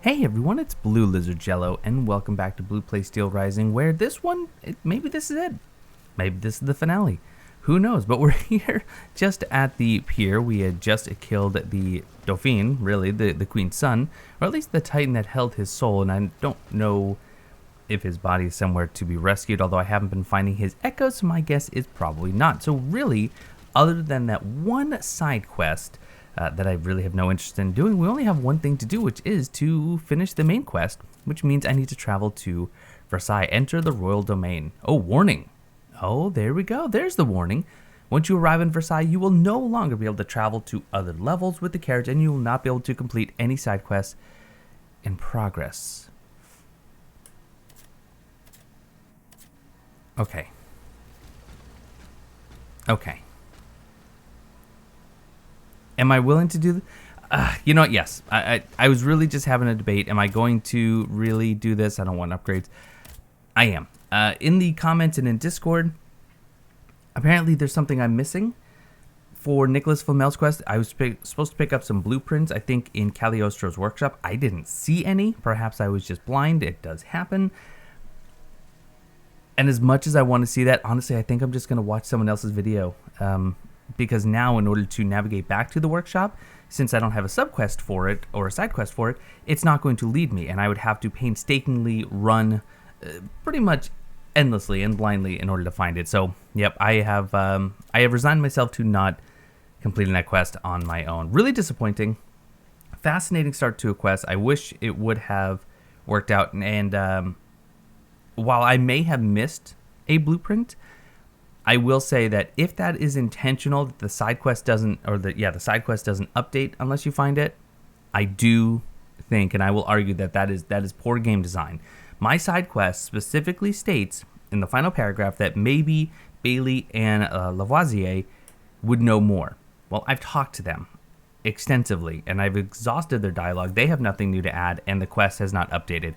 Hey everyone, it's BlueLizardJello, and welcome back to Blue Play Steelrising, where this one, maybe this is it. Maybe this is the finale. Who knows? But we're here just at the pier. We had just killed the Dauphin, really, the Queen's son, or at least the Titan that held his soul, and I don't know if his body is somewhere to be rescued, although I haven't been finding his echoes, so my guess is probably not. So really, other than that one side quest, that I really have no interest in doing, we only have one thing to do, which is to finish the main quest, which means I need to travel to Versailles, enter the royal domain. Oh, warning. Oh, there we go. There's the warning. Once you arrive in Versailles, you will no longer be able to travel to other levels with the carriage, and you will not be able to complete any side quests in progress. Okay. Okay. Am I willing to do you know what? Yes. I was really just having a debate. Am I going to really do this? I don't want upgrades. I am. In the comments and in Discord, apparently there's something I'm missing. For Nicholas Flamel's quest, I was supposed to pick up some blueprints, I think, in Cagliostro's workshop. I didn't see any. Perhaps I was just blind. It does happen. And as much as I want to see that, honestly, I think I'm just going to watch someone else's video. Because now, in order to navigate back to the workshop, since I don't have a subquest for it or a side quest for it, it's not going to lead me, and I would have to painstakingly run pretty much endlessly and blindly in order to find it. So, yep, I have resigned myself to not completing that quest on my own. Really disappointing. Fascinating start to a quest. I wish it would have worked out, and while I may have missed a blueprint, I will say that if that is intentional, that the side quest doesn't, or the side quest doesn't update unless you find it, I do think, and I will argue that is poor game design. My side quest specifically states in the final paragraph that maybe Bailey and Lavoisier would know more. Well, I've talked to them extensively, and I've exhausted their dialogue. They have nothing new to add, and the quest has not updated.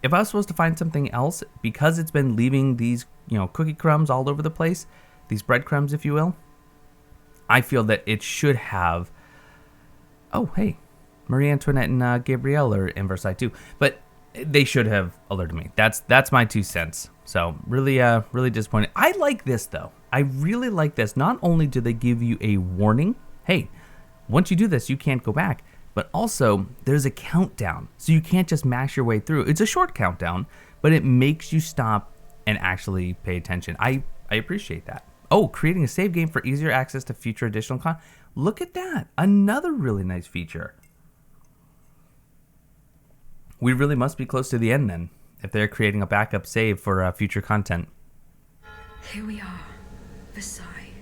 If I was supposed to find something else, because it's been leaving these, cookie crumbs all over the place, these breadcrumbs, if you will, I feel that it should have. Oh, hey, Marie Antoinette and Gabrielle are in Versailles too, but they should have alerted me. That's my 2 cents. So really disappointed. I like this though. I really like this. Not only do they give you a warning, hey, once you do this, you can't go back. But also, there's a countdown, so you can't just mash your way through. It's a short countdown, but it makes you stop and actually pay attention. I appreciate that. Oh, creating a save game for easier access to future additional content. Look at that. Another really nice feature. We really must be close to the end then, if they're creating a backup save for future content. Here we are, Versailles.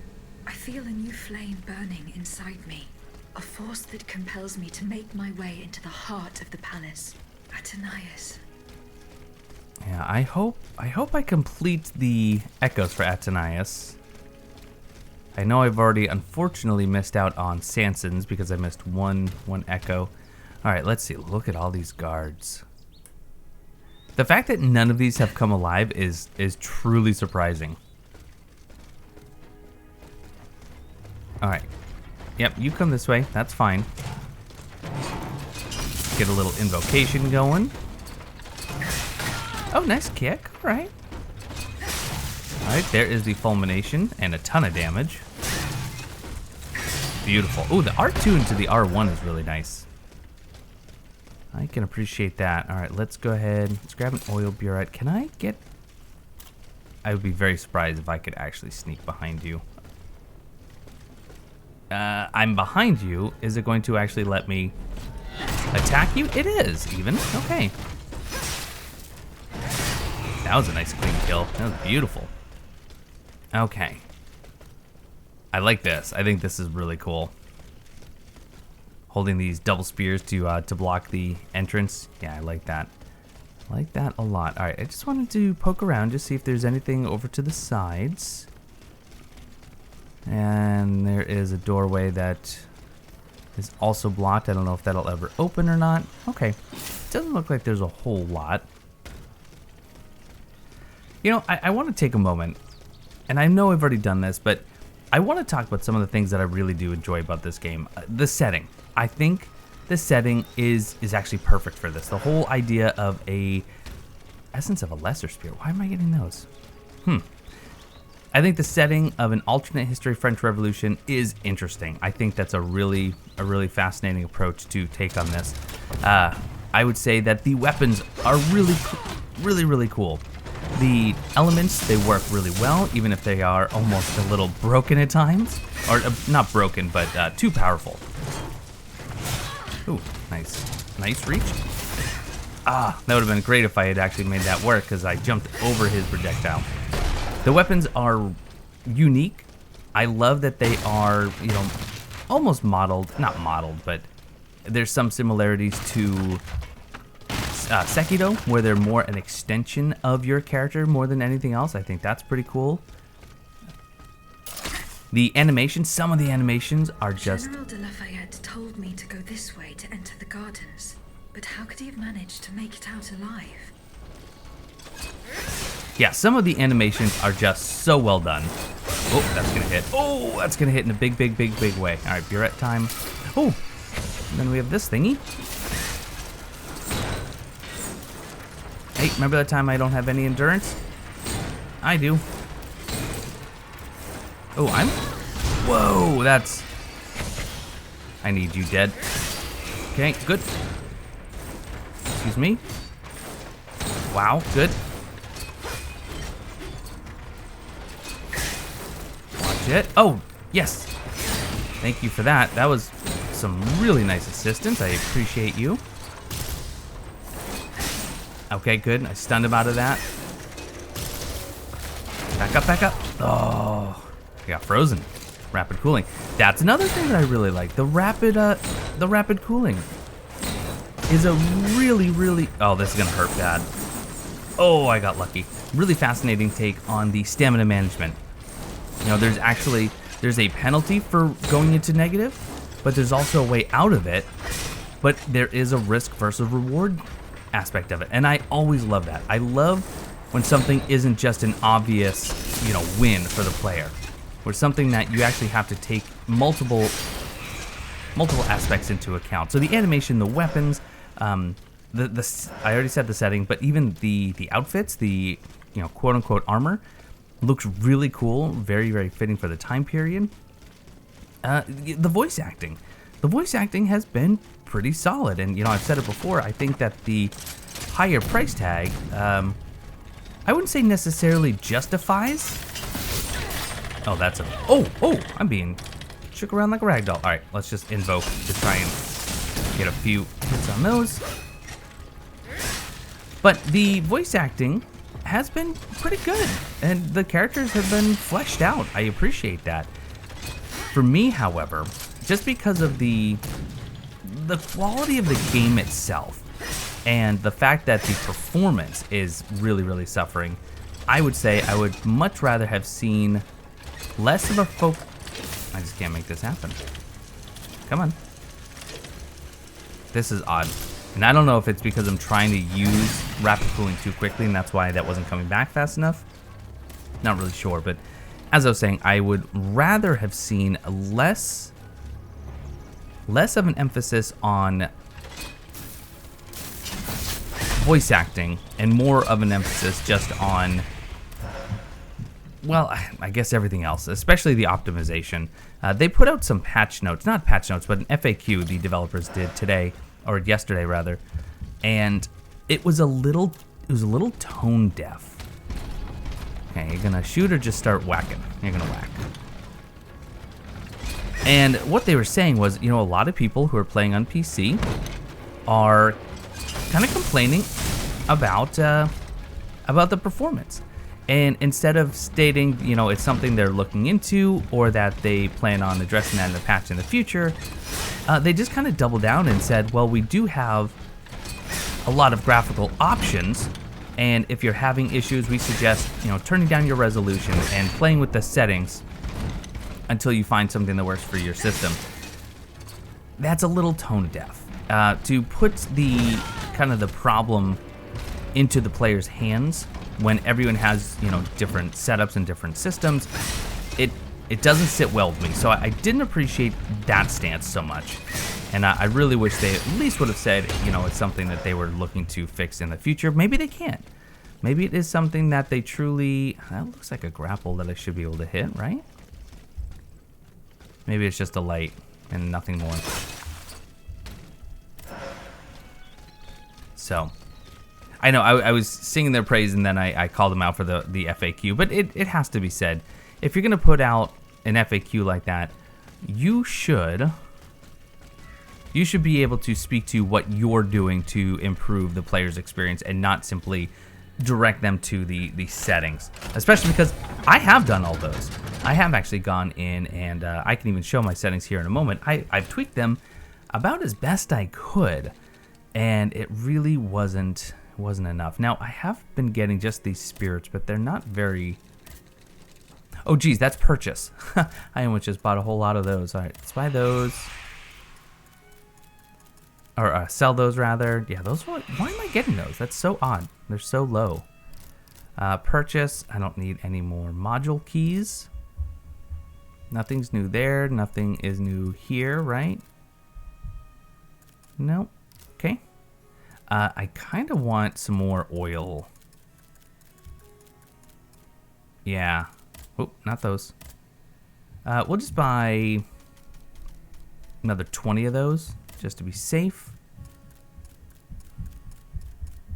I feel a new flame burning inside me. A force that compels me to make my way into the heart of the palace. Athenais. Yeah, I hope I complete the echoes for Athenais. I know I've already unfortunately missed out on Sanson's because I missed one echo. All right, let's see. Look at all these guards. The fact that none of these have come alive is truly surprising. All right. Yep, you come this way. That's fine. Get a little invocation going. Oh, nice kick. All right. All right, there is the fulmination and a ton of damage. Beautiful. Oh, the R2 into the R1 is really nice. I can appreciate that. All right, let's go ahead. Let's grab an oil burette. Can I get... I would be very surprised if I could actually sneak behind you. I'm behind you. Is it going to actually let me attack you? It is, even. Okay. That was a nice clean kill. That was beautiful. Okay. I like this. I think this is really cool. Holding these double spears to block the entrance. Yeah, I like that. I like that a lot. All right, I just wanted to poke around, just see if there's anything over to the sides. And there is a doorway that is also blocked. I don't know if that'll ever open or not. Okay. Doesn't look like there's a whole lot. I want to take a moment, and I know I've already done this, but I want to talk about some of the things that I really do enjoy about this game. The setting. I think the setting is actually perfect for this. The whole idea of a essence of a lesser spear. Why am I getting those? I think the setting of an alternate history French Revolution is interesting. I think that's a really fascinating approach to take on this. I would say that the weapons are really cool. The elements, they work really well, even if they are almost a little broken at times. Or not broken, but too powerful. Ooh, nice reach. That would have been great if I had actually made that work, because I jumped over his projectile. The weapons are unique. I love that they are, you know, almost modeled, not modeled, but there's some similarities to Sekido, where they're more an extension of your character more than anything else. I think that's pretty cool. The animations, some of the animations are just... General de Lafayette told me to go this way to enter the gardens, but how could he have managed to make it out alive? Yeah, some of the animations are just so well done. Oh, that's gonna hit. Oh, that's gonna hit in a big way. All right, Burette time. Oh, and then we have this thingy. Hey, remember that time I don't have any endurance? I do. Oh, whoa, that's... I need you dead. Okay, good. Excuse me. Wow, good. Watch it. Oh, yes. Thank you for that. That was some really nice assistance. I appreciate you. Okay, good. I stunned him out of that. Back up. Oh, I got frozen. Rapid cooling. That's another thing that I really like. The rapid cooling is a really... Oh, this is gonna hurt bad. Oh, I got lucky. Really fascinating take on the stamina management. You know, there's a penalty for going into negative, but there's also a way out of it. But there is a risk versus reward aspect of it, and I always love that. I love when something isn't just an obvious, you know, win for the player, or something that you actually have to take multiple aspects into account. So the animation, the weapons, I already said the setting, but even the outfits, the, you know, quote unquote armor, looks really cool, very fitting for the time period. The voice acting has been pretty solid, and you know, I've said it before, I think that the higher price tag, I wouldn't say necessarily justifies. Oh, that's a... Oh, I'm being shook around like a rag doll. All right, let's just invoke to try and get a few hits on those. But the voice acting has been pretty good, and the characters have been fleshed out. I appreciate that. For me, however, just because of the quality of the game itself and the fact that the performance is really suffering, I would say I would much rather have seen less of a I just can't make this happen. Come on. This is odd. And I don't know if it's because I'm trying to use rapid cooling too quickly and that's why that wasn't coming back fast enough. Not really sure, but as I was saying, I would rather have seen less of an emphasis on voice acting and more of an emphasis just on, well, I guess everything else, especially the optimization. They put out some patch notes, not patch notes, but an FAQ the developers did today, or yesterday rather, and it was a little tone deaf. Okay, you're gonna shoot or just start whacking? You're gonna whack. And what they were saying was, you know, a lot of people who are playing on PC are kind of complaining about the performance. And instead of stating, you know, it's something they're looking into or that they plan on addressing that in the patch in the future, they just kind of doubled down and said, well, we do have a lot of graphical options, and if you're having issues, we suggest, you know, turning down your resolution and playing with the settings until you find something that works for your system. That's a little tone deaf. To put the kind of the problem into the player's hands when everyone has, you know, different setups and different systems, it doesn't sit well with me. So I didn't appreciate that stance so much. And I really wish they at least would have said, you know, it's something that they were looking to fix in the future. Maybe they can't. Maybe it is something that they truly... That looks like a grapple that I should be able to hit, right? Maybe it's just a light and nothing more. So, I know I was singing their praise and then I called them out for the FAQ. But it has to be said, if you're going to put out an FAQ like that, you should be able to speak to what you're doing to improve the player's experience and not simply direct them to the settings. Especially because I have done all those. I have actually gone in and I can even show my settings here in a moment. I've tweaked them about as best I could, and it really wasn't enough. Now, I have been getting just these spirits, but they're not very... Oh, geez, that's purchase. I almost just bought a whole lot of those. All right, let's buy those. Or sell those, rather. Yeah, those... Why am I getting those? That's so odd. They're so low. Purchase. I don't need any more module keys. Nothing's new there. Nothing is new here, right? No. Okay. I kind of want some more oil. Yeah. Oh, not those. We'll just buy another 20 of those, just to be safe.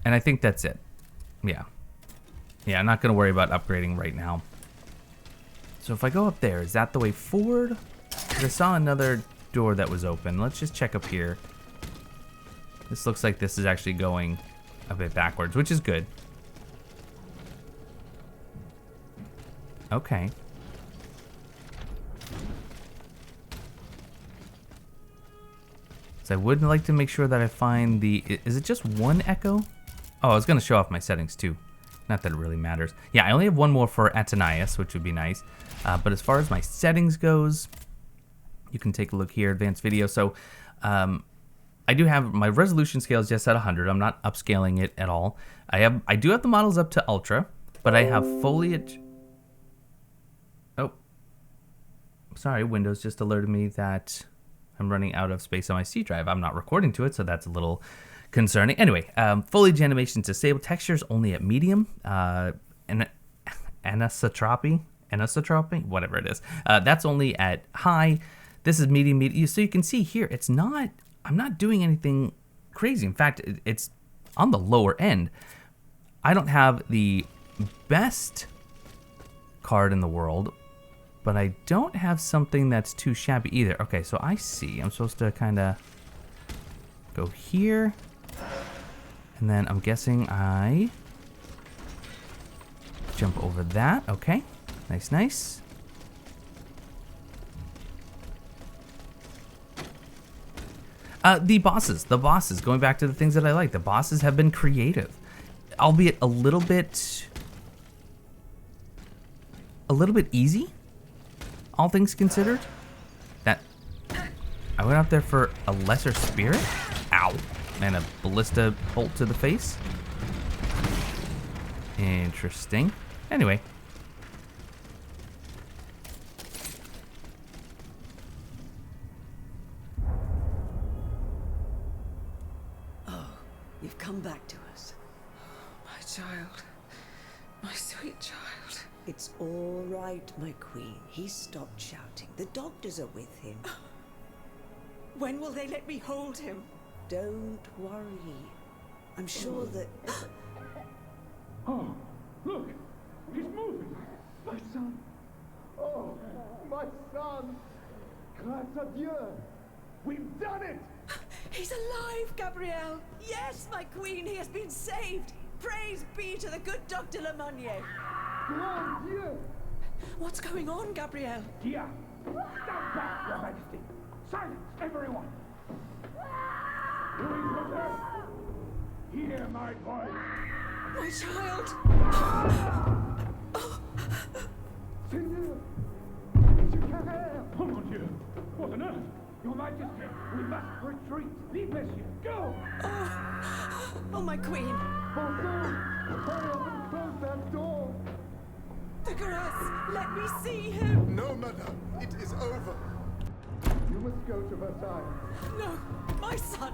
And I think that's it. Yeah. Yeah, I'm not going to worry about upgrading right now. So if I go up there, is that the way forward? 'Cause I saw another door that was open. Let's just check up here. This looks like this is actually going a bit backwards, which is good. Okay. So I would like to make sure that I find the... Is it just one echo? Oh, I was going to show off my settings too. Not that it really matters. Yeah, I only have one more for Atanias, which would be nice. But as far as my settings goes, you can take a look here, advanced video. So I do have my resolution scale is just at 100. I'm not upscaling it at all. I do have the models up to ultra, but I have foliage. Oh, sorry, Windows just alerted me that I'm running out of space on my C drive. I'm not recording to it, so that's a little concerning. Anyway, foliage animations disabled, textures only at medium, and anisotropy, whatever it is. That's only at high. This is medium. So you can see here, it's not. I'm not doing anything crazy. In fact, it's on the lower end. I don't have the best card in the world, but I don't have something that's too shabby either. Okay, so I see. I'm supposed to kind of go here. And then I'm guessing I jump over that. Okay, nice, nice. The bosses, going back to the things that I like. The bosses have been creative, albeit a little bit easy, all things considered. That I went up there for a lesser spirit. Ow. And a ballista bolt to the face. Interesting. Anyway. Oh, you've come back to us. My child. My sweet child. It's all right, my queen. He stopped shouting. The doctors are with him. When will they let me hold him? Don't worry. I'm sure that... Oh, look! He's moving! My son! Oh, my son! Grâce à Dieu! We've done it! He's alive, Gabrielle! Yes, my queen, he has been saved! Praise be to the good Dr. Lemonnier! Grand Dieu! What's going on, Gabrielle? Here! Stand back, Your Majesty! Silence, everyone! Louis XVI! Hear my voice! My child! Seigneur! Monsieur Carrère! Oh, mon Dieu! What on earth? Your Majesty, we must retreat! Leave Monsieur! Go! Oh, my queen! Bonsoir! Hurry up and close that door! The Garras, let me see him! No, madame, it is over. You You must go to Versailles. No, my son.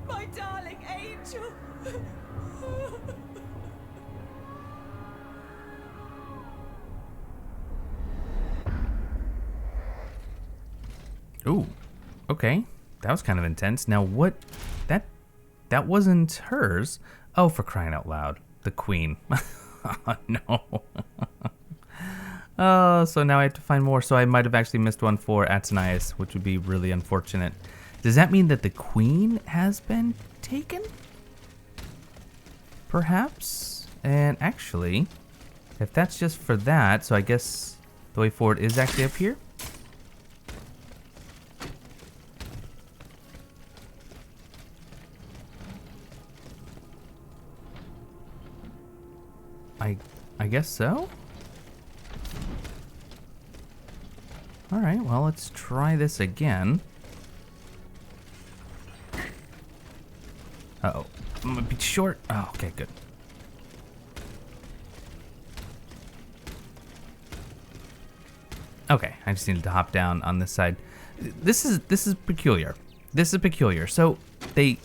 My darling angel. Ooh, okay. That was kind of intense. Now what? That wasn't hers. Oh, for crying out loud. The queen. Oh, no. Oh, so now I have to find more. So I might have actually missed one for Athenais, which would be really unfortunate. Does that mean that the queen has been taken? Perhaps? And actually, if that's just for that, so I guess the way forward is actually up here. I guess so. All right, well, let's try this again. Uh-oh. I'm gonna be short. Oh, okay, good. Okay, I just needed to hop down on this side. This is peculiar. This is peculiar. So they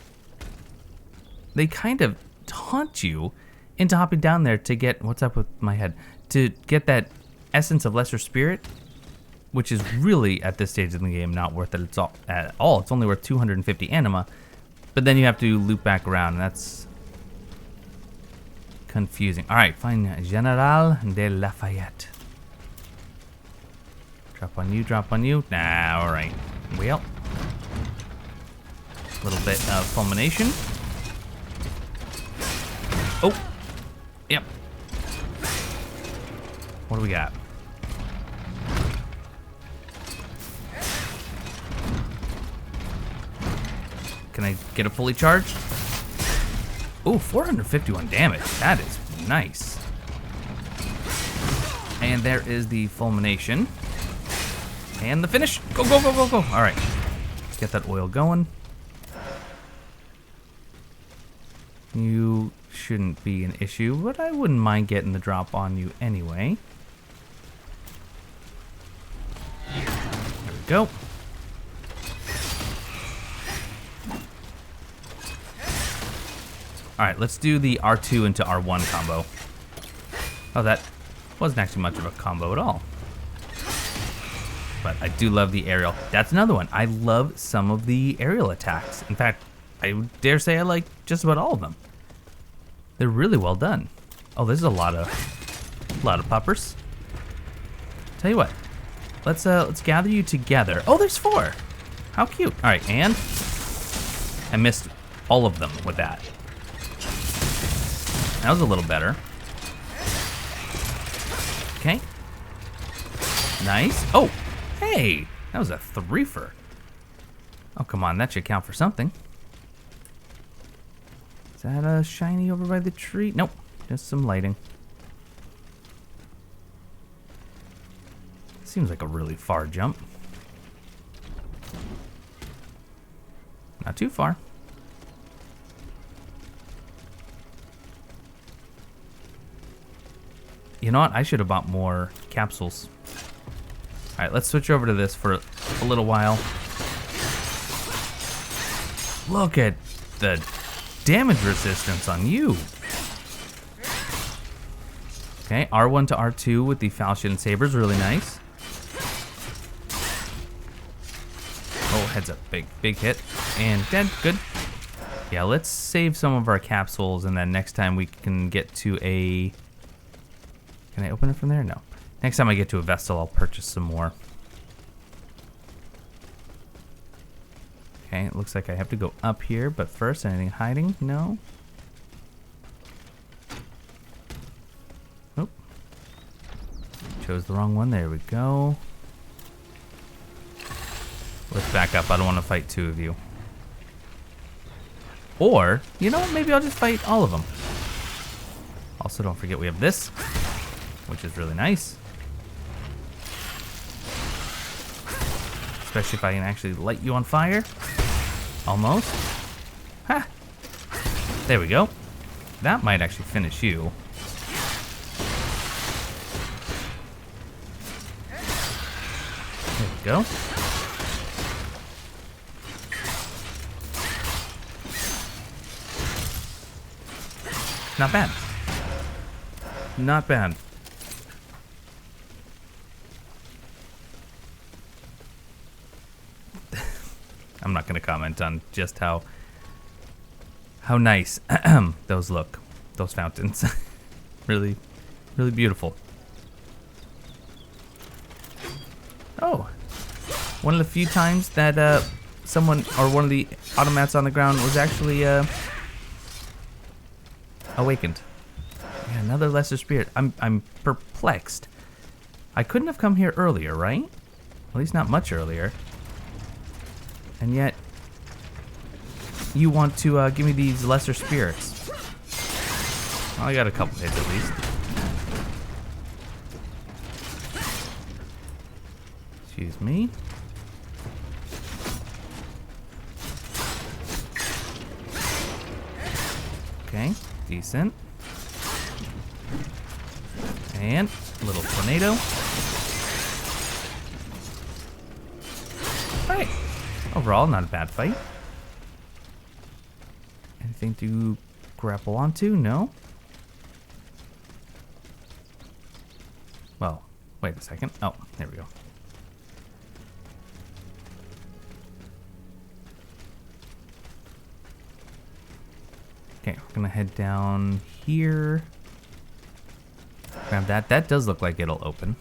kind of taunt you into hopping down there to get, what's up with my head? To get that essence of lesser spirit, which is really at this stage in the game not worth it at all. It's only worth 250 anima, but then you have to loop back around, and that's confusing. All right, find General de Lafayette. Drop on you, drop on you. Nah, all right. Well, a little bit of fulmination. Oh, yep. What do we got? Can I get it fully charged? Ooh, 451 damage. That is nice. And there is the fulmination. And the finish. Go, go, go, go, go. All right. Let's get that oil going. You shouldn't be an issue, but I wouldn't mind getting the drop on you anyway. There we go. All right, let's do the R2 into R1 combo. Oh, that wasn't actually much of a combo at all. But I do love the aerial. That's another one. I love some of the aerial attacks. In fact, I dare say I like just about all of them. They're really well done. Oh, there's a lot of puppers. Tell you what, let's gather you together. Oh, there's 4. How cute. All right, and I missed all of them with that. That was a little better. Okay. Nice. Oh, hey, that was a 3-fer. Oh, come on, that should count for something. Is that a shiny over by the tree? Nope, just some lighting. Seems like a really far jump. Not too far. You know what? I should have bought more capsules. All right, let's switch over to this for a little while. Look at the damage resistance on you. Okay, R1 to R2 with the falchion sabers, really nice. Oh, heads up, big hit. And dead, good. Yeah, let's save some of our capsules, and then next time we can get to a... Can I open it from there? No. Next time I get to a Vestal, I'll purchase some more. Okay, it looks like I have to go up here, but first, anything hiding? No. Oop. Chose the wrong one. There we go. Let's back up. I don't want to fight 2 of you. Or, you know, maybe I'll just fight all of them. Also, don't forget we have this, which is really nice. Especially if I can actually light you on fire. Almost. Ha! There we go. That might actually finish you. There we go. Not bad. Not bad. I'm not going to comment on just how nice those look. Those fountains. Really, really beautiful. Oh. One of the few times that someone or one of the automats on the ground was actually awakened. Yeah, another lesser spirit. I'm perplexed. I couldn't have come here earlier, right? At least not much earlier. And yet, you want to give me these lesser spirits. Well, I got a couple hits at least. Excuse me. Okay, decent. And a little tornado. Alright. Overall, not a bad fight. Anything to grapple onto? No? Well, wait a second. Oh, there we go. Okay, we're gonna head down here. Grab that. That does look like it'll open.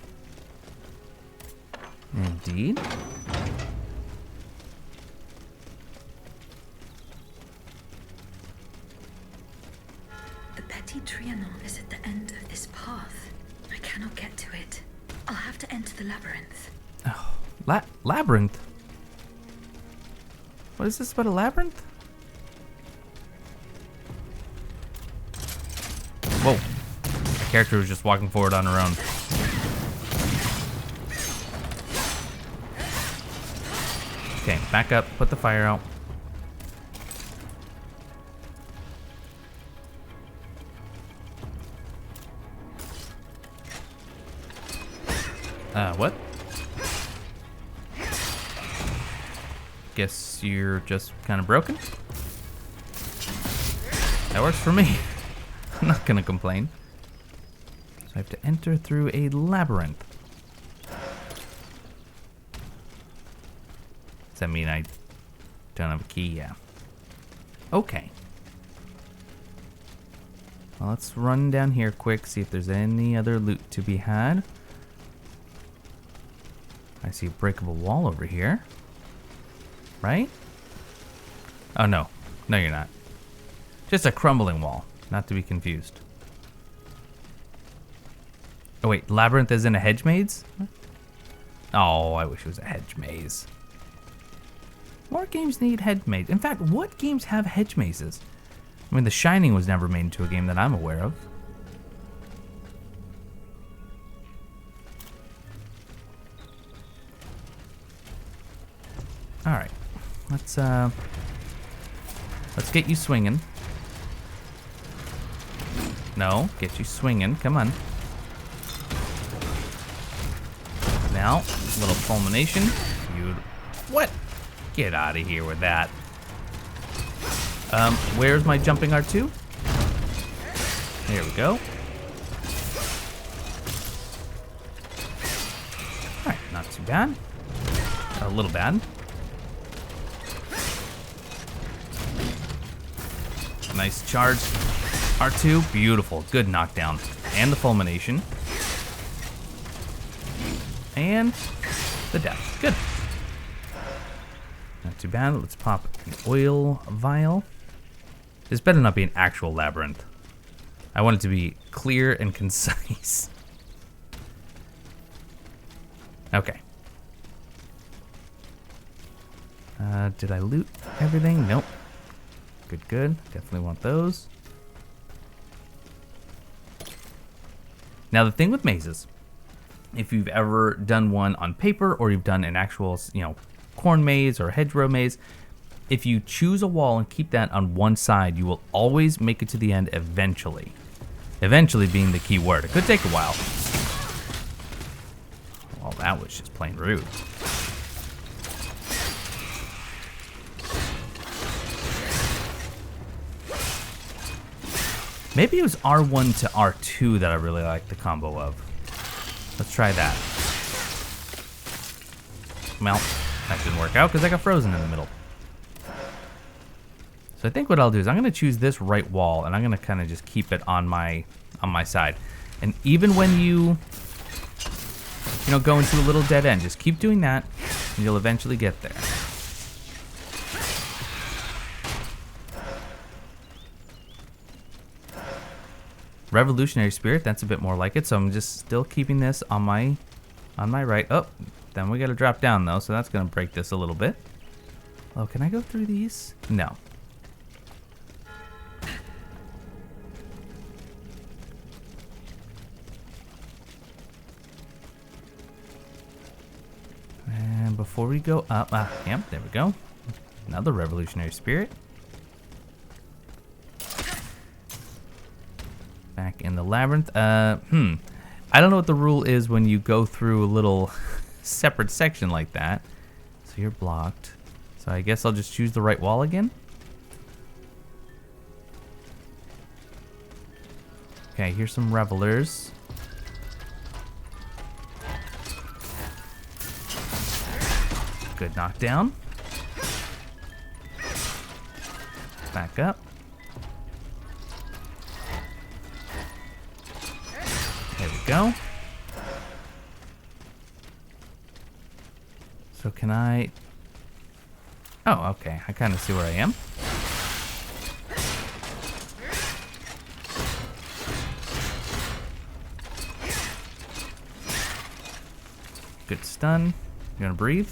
Indeed. The Petit Trianon is at the end of this path. I cannot get to it. I'll have to enter the labyrinth. Oh, labyrinth? What is this about a labyrinth? Whoa. The character was just walking forward on her own. Okay, back up, put the fire out. What? Guess you're just kind of broken? That works for me. I'm not gonna complain. So I have to enter through a labyrinth. Does that mean I don't have a key? Yeah. Okay. Well, let's run down here quick, see if there's any other loot to be had. I see a breakable wall over here. Right? Oh, no. No, you're not. Just a crumbling wall. Not to be confused. Oh, wait. Labyrinth is in a hedge maze? Oh, I wish it was a hedge maze. More games need hedge maze. In fact, what games have hedge mazes? I mean, The Shining was never made into a game that I'm aware of. All right, let's get you swinging. No, get you swinging. Come on. Now, a little fulmination. You, what? Get out of here with that. Where's my jumping R2? There we go. All right, not too bad. A little bad. Nice charge. R2, beautiful. Good knockdown. And the fulmination. And the death. Good. Not too bad. Let's pop an oil vial. This better not be an actual labyrinth. I want it to be clear and concise. Okay. Did I loot everything? Nope. Good, good. Definitely want those. Now, the thing with mazes, if you've ever done one on paper or you've done an actual, corn maze or hedgerow maze, if you choose a wall and keep that on one side, you will always make it to the end eventually. Eventually being the key word. It could take a while. Well, that was just plain rude. Maybe it was R1 to R2 that I really like the combo of. Let's try that. Well, that didn't work out because I got frozen in the middle. So I think what I'll do is I'm going to choose this right wall, and I'm going to kind of just keep it on my side. And even when you know, go into a little dead end, just keep doing that, and you'll eventually get there. Revolutionary Spirit, that's a bit more like it, so I'm just still keeping this on my right. Oh, then we gotta drop down though, so that's gonna break this a little bit. Oh, can I go through these? No. And before we go up, yep, there we go. Another Revolutionary Spirit. Back in the labyrinth. I don't know what the rule is when you go through a little separate section like that. So you're blocked. So I guess I'll just choose the right wall again. Okay, here's some revelers. Good knockdown. Back up. There we go. So can I... Oh, okay. I kind of see where I am. Good stun. You gonna breathe?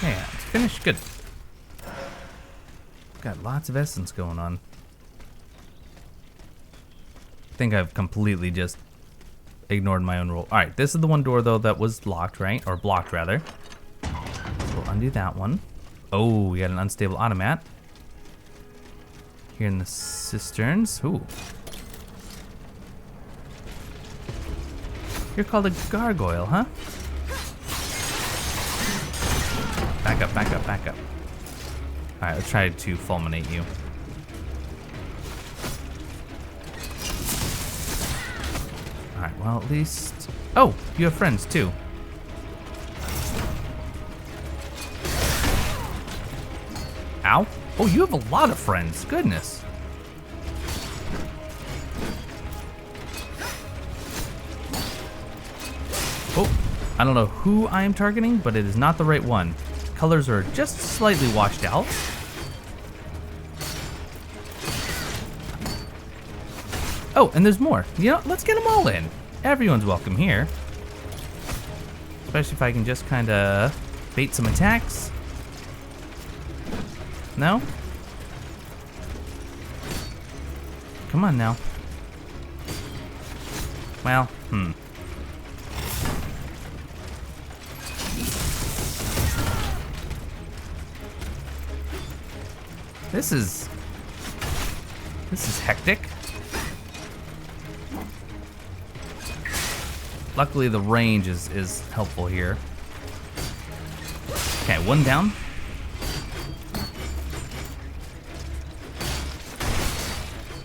Yeah, it's finished. Good. Got lots of essence going on. I think I've completely just ignored my own rule. Alright, this is the one door, though, that was locked, right? Or blocked, rather. So we'll undo that one. Oh, we got an unstable automat. Here in the cisterns. Ooh. You're called a gargoyle, huh? Back up, back up, back up. Alright, let's try to fulminate you. Alright, well, at least... Oh, you have friends, too. Ow. Oh, you have a lot of friends. Goodness. Oh, I don't know who I am targeting, but it is not the right one. Colors are just slightly washed out. Oh, and there's more. You know, let's get them all in. Everyone's welcome here. Especially if I can just kind of bait some attacks. No? Come on now. Well, This is hectic. Luckily the range is helpful here. Okay, one down.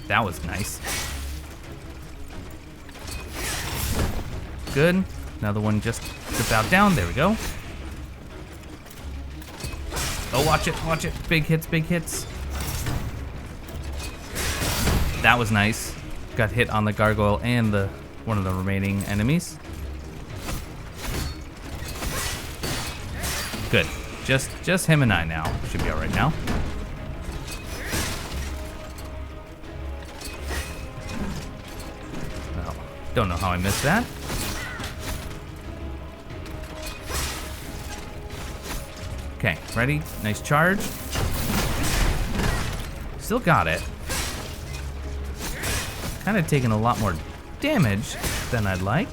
That was nice. Good. Another one just about down. There we go. Oh, watch it, watch it. Big hits, big hits. That was nice. Got hit on the gargoyle and one of the remaining enemies. Good. Just him and I now. Should be all right now. Well, don't know how I missed that. Okay, ready? Nice charge. Still got it. Kind of taking a lot more damage than I'd like.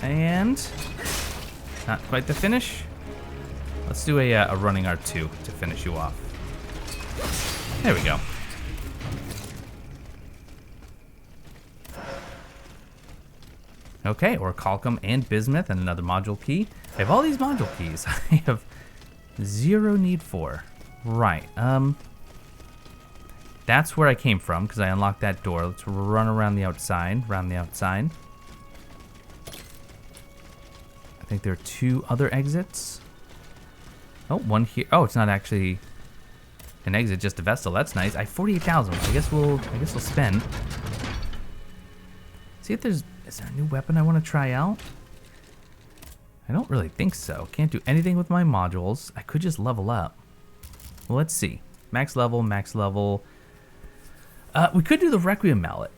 And not quite the finish. Let's do a running R2 to finish you off. There we go. Okay, orichalcum and bismuth and another module key. I have all these module keys. I have zero need for. Right, that's where I came from because I unlocked that door. Let's run around the outside, I think there are 2 other exits. Oh, one here. Oh, it's not actually an exit, just a vessel. That's nice. I have 48,000. I guess we'll spend. See if is there a new weapon I want to try out? I don't really think so. Can't do anything with my modules. I could just level up. Well, let's see. Max level, max level. We could do the Requiem mallet.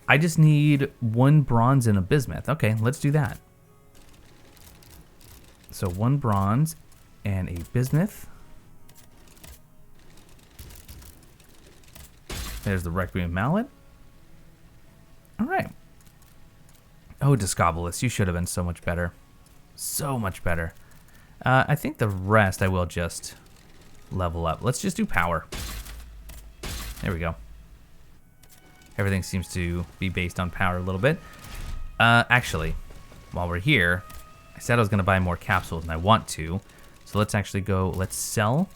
I just need 1 bronze and a bismuth. Okay, let's do that. So 1 bronze and a bismuth. There's the Requiem mallet. All right. Oh, Discobolus, you should have been so much better. So much better. I think the rest I will just level up. Let's just do power. There we go. Everything seems to be based on power a little bit. Actually, while we're here, I said I was going to buy more capsules, and I want to. So let's actually go, let's sell.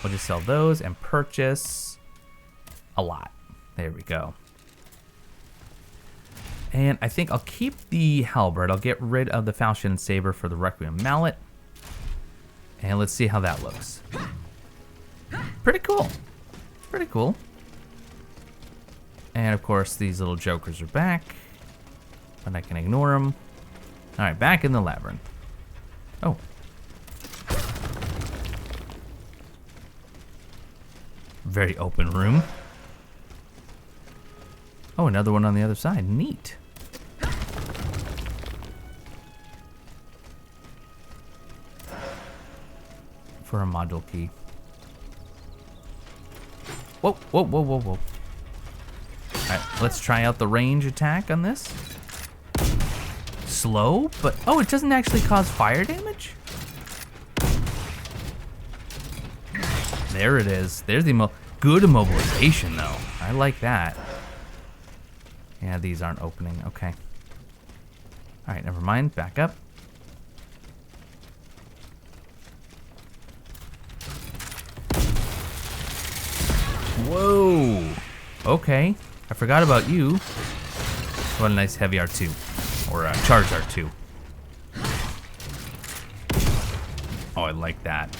We'll just sell those and purchase a lot. There we go. And I think I'll keep the halberd. I'll get rid of the falchion saber for the Requiem mallet. And let's see how that looks. Pretty cool. Pretty cool. And of course, these little jokers are back. But I can ignore them. Alright, back in the labyrinth. Oh. Very open room. Oh, another one on the other side. Neat. For a module key. Whoa, whoa, whoa, whoa, whoa. Alright, let's try out the range attack on this. Slow, but... Oh, it doesn't actually cause fire damage? There it is. There's the good immobilization, though. I like that. Yeah, these aren't opening. Okay. Alright, never mind. Back up. Whoa. Okay. I forgot about you. What a nice heavy R2. Or charge R2. Oh, I like that.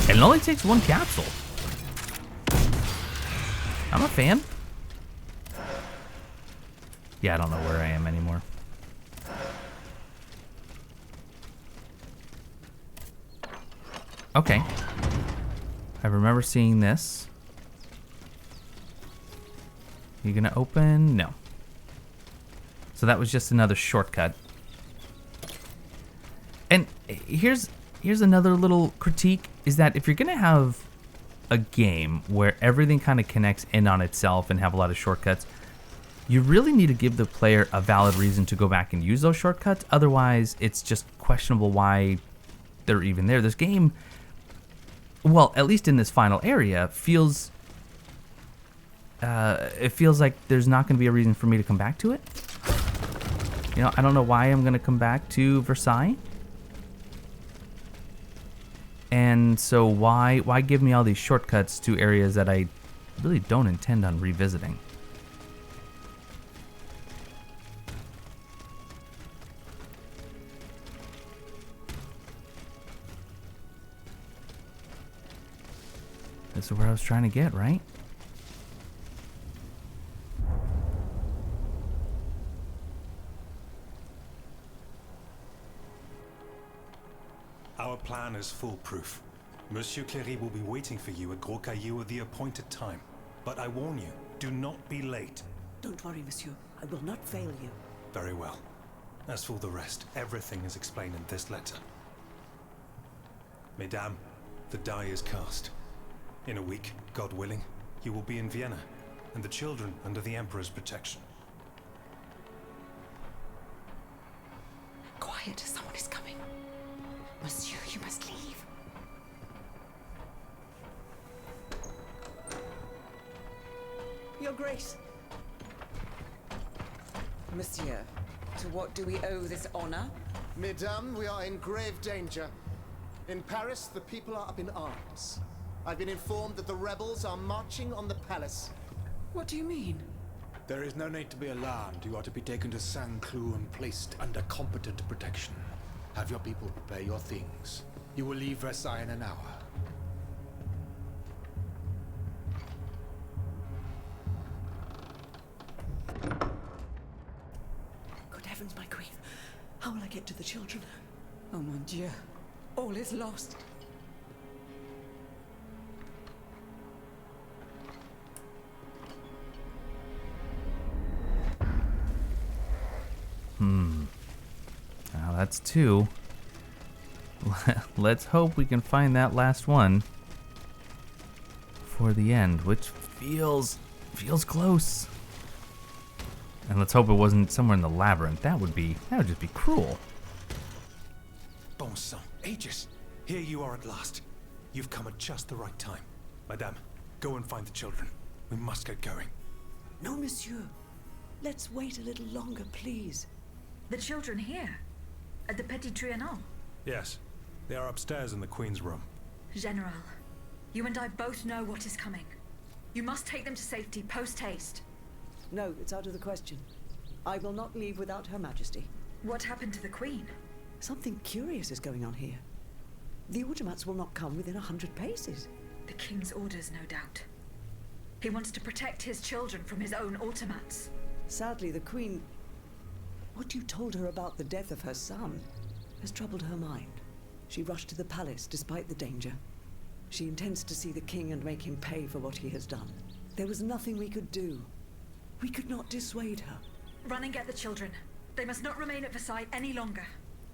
And it only takes 1 capsule. I'm a fan. Yeah, I don't know where I am anymore. Okay. I remember seeing this. You gonna open? No. So that was just another shortcut. And here's another little critique, is that if you're gonna have a game where everything kind of connects in on itself and have a lot of shortcuts, you really need to give the player a valid reason to go back and use those shortcuts. Otherwise, it's just questionable why they're even there. This game, well, at least in this final area, feels it feels like there's not going to be a reason for me to come back to it. You know, I don't know why I'm going to come back to Versailles. And so why give me all these shortcuts to areas that I really don't intend on revisiting? This is where I was trying to get, right? Our plan is foolproof. Monsieur Cléry will be waiting for you at Gros Caillou at the appointed time. But I warn you, do not be late. Don't worry, monsieur. I will not fail you. Very well. As for the rest, everything is explained in this letter. Mesdames, the die is cast. In a week, God willing, you will be in Vienna, and the children under the Emperor's protection. Quiet, someone is coming. Monsieur, you must leave. Your Grace. Monsieur, to what do we owe this honor? Mesdames, we are in grave danger. In Paris, the people are up in arms. I've been informed that the rebels are marching on the palace. What do you mean? There is no need to be alarmed. You are to be taken to Saint-Cloud and placed under competent protection. Have your people prepare your things. You will leave Versailles in an hour. Good heavens, my queen. How will I get to the children? Oh, mon Dieu. All is lost. Now that's 2. Let's hope we can find that last one for the end, which feels close. And let's hope it wasn't somewhere in the labyrinth. That would just be cruel. Bon sang, Aegis, here you are at last. You've come at just the right time. Madame, go and find the children. We must get going. No, monsieur. Let's wait a little longer, please. The children here? At the Petit Trianon? Yes, they are upstairs in the Queen's room. General, you and I both know what is coming. You must take them to safety post-haste. No, it's out of the question. I will not leave without Her Majesty. What happened to the Queen? Something curious is going on here. The automats will not come within 100 paces. The King's orders, no doubt. He wants to protect his children from his own automats. Sadly, the Queen... What you told her about the death of her son has troubled her mind. She rushed to the palace despite the danger. She intends to see the king and make him pay for what he has done. There was nothing we could do. We could not dissuade her. Run and get the children. They must not remain at Versailles any longer.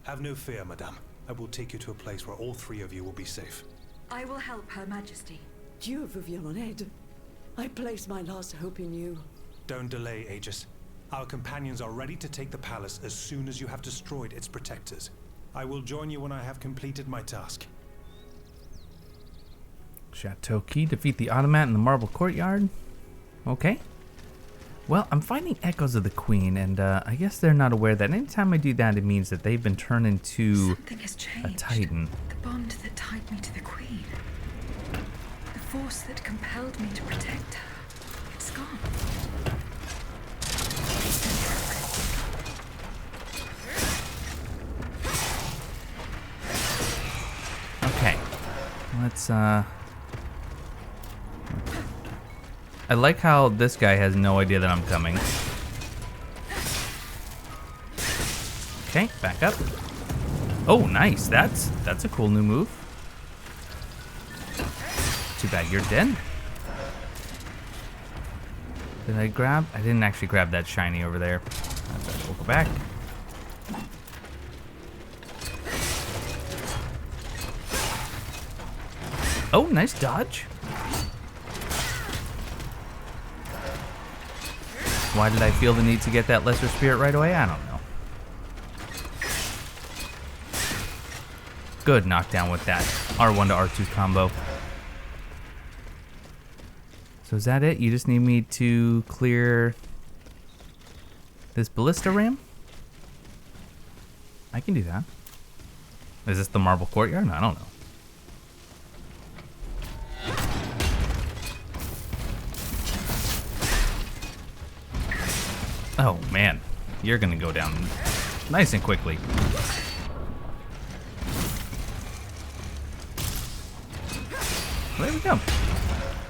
Have no fear, Madame. I will take you to a place where all 3 of you will be safe. I will help Her Majesty. Dieu vous vienne en aide. I place my last hope in you. Don't delay, Aegis. Our companions are ready to take the palace as soon as you have destroyed its protectors. I will join you when I have completed my task. Chateau key, defeat the automat in the marble courtyard. Okay. Well, I'm finding echoes of the Queen, and I guess they're not aware that anytime I do that, it means that they've been turned into Something has changed. a Titan. The bond that tied me to the Queen. The force that compelled me to protect her. It's gone. Okay. Let's, I like how this guy has no idea that I'm coming. Okay, back up. Oh, nice. That's a cool new move. Too bad you're dead. Did I grab? I didn't actually grab that shiny over there. That's right, we'll go back. Oh, nice dodge. Why did I feel the need to get that lesser spirit right away? I don't know. Good knockdown with that R1 to R2 combo. So is that it? You just need me to clear this ballista ram? I can do that. Is this the marble courtyard? No, I don't know. Oh man, you're gonna go down nice and quickly. There we go.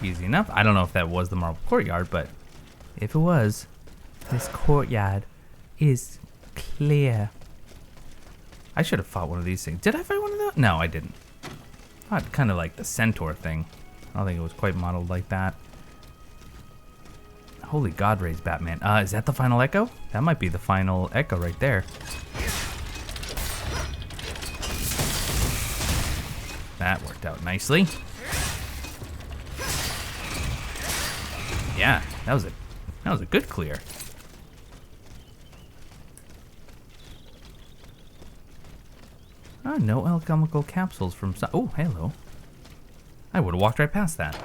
Easy enough. I don't know if that was the marble courtyard, but if it was, this courtyard is clear. I should have fought one of these things. Did I fight one of those? No, I didn't. I fought kind of like the centaur thing. I don't think it was quite modeled like that. Holy God rays, Batman. Is that the final echo? That might be the final echo right there. That worked out nicely. Yeah, that was a good clear. No alchemical capsules from oh, hello. I would have walked right past that.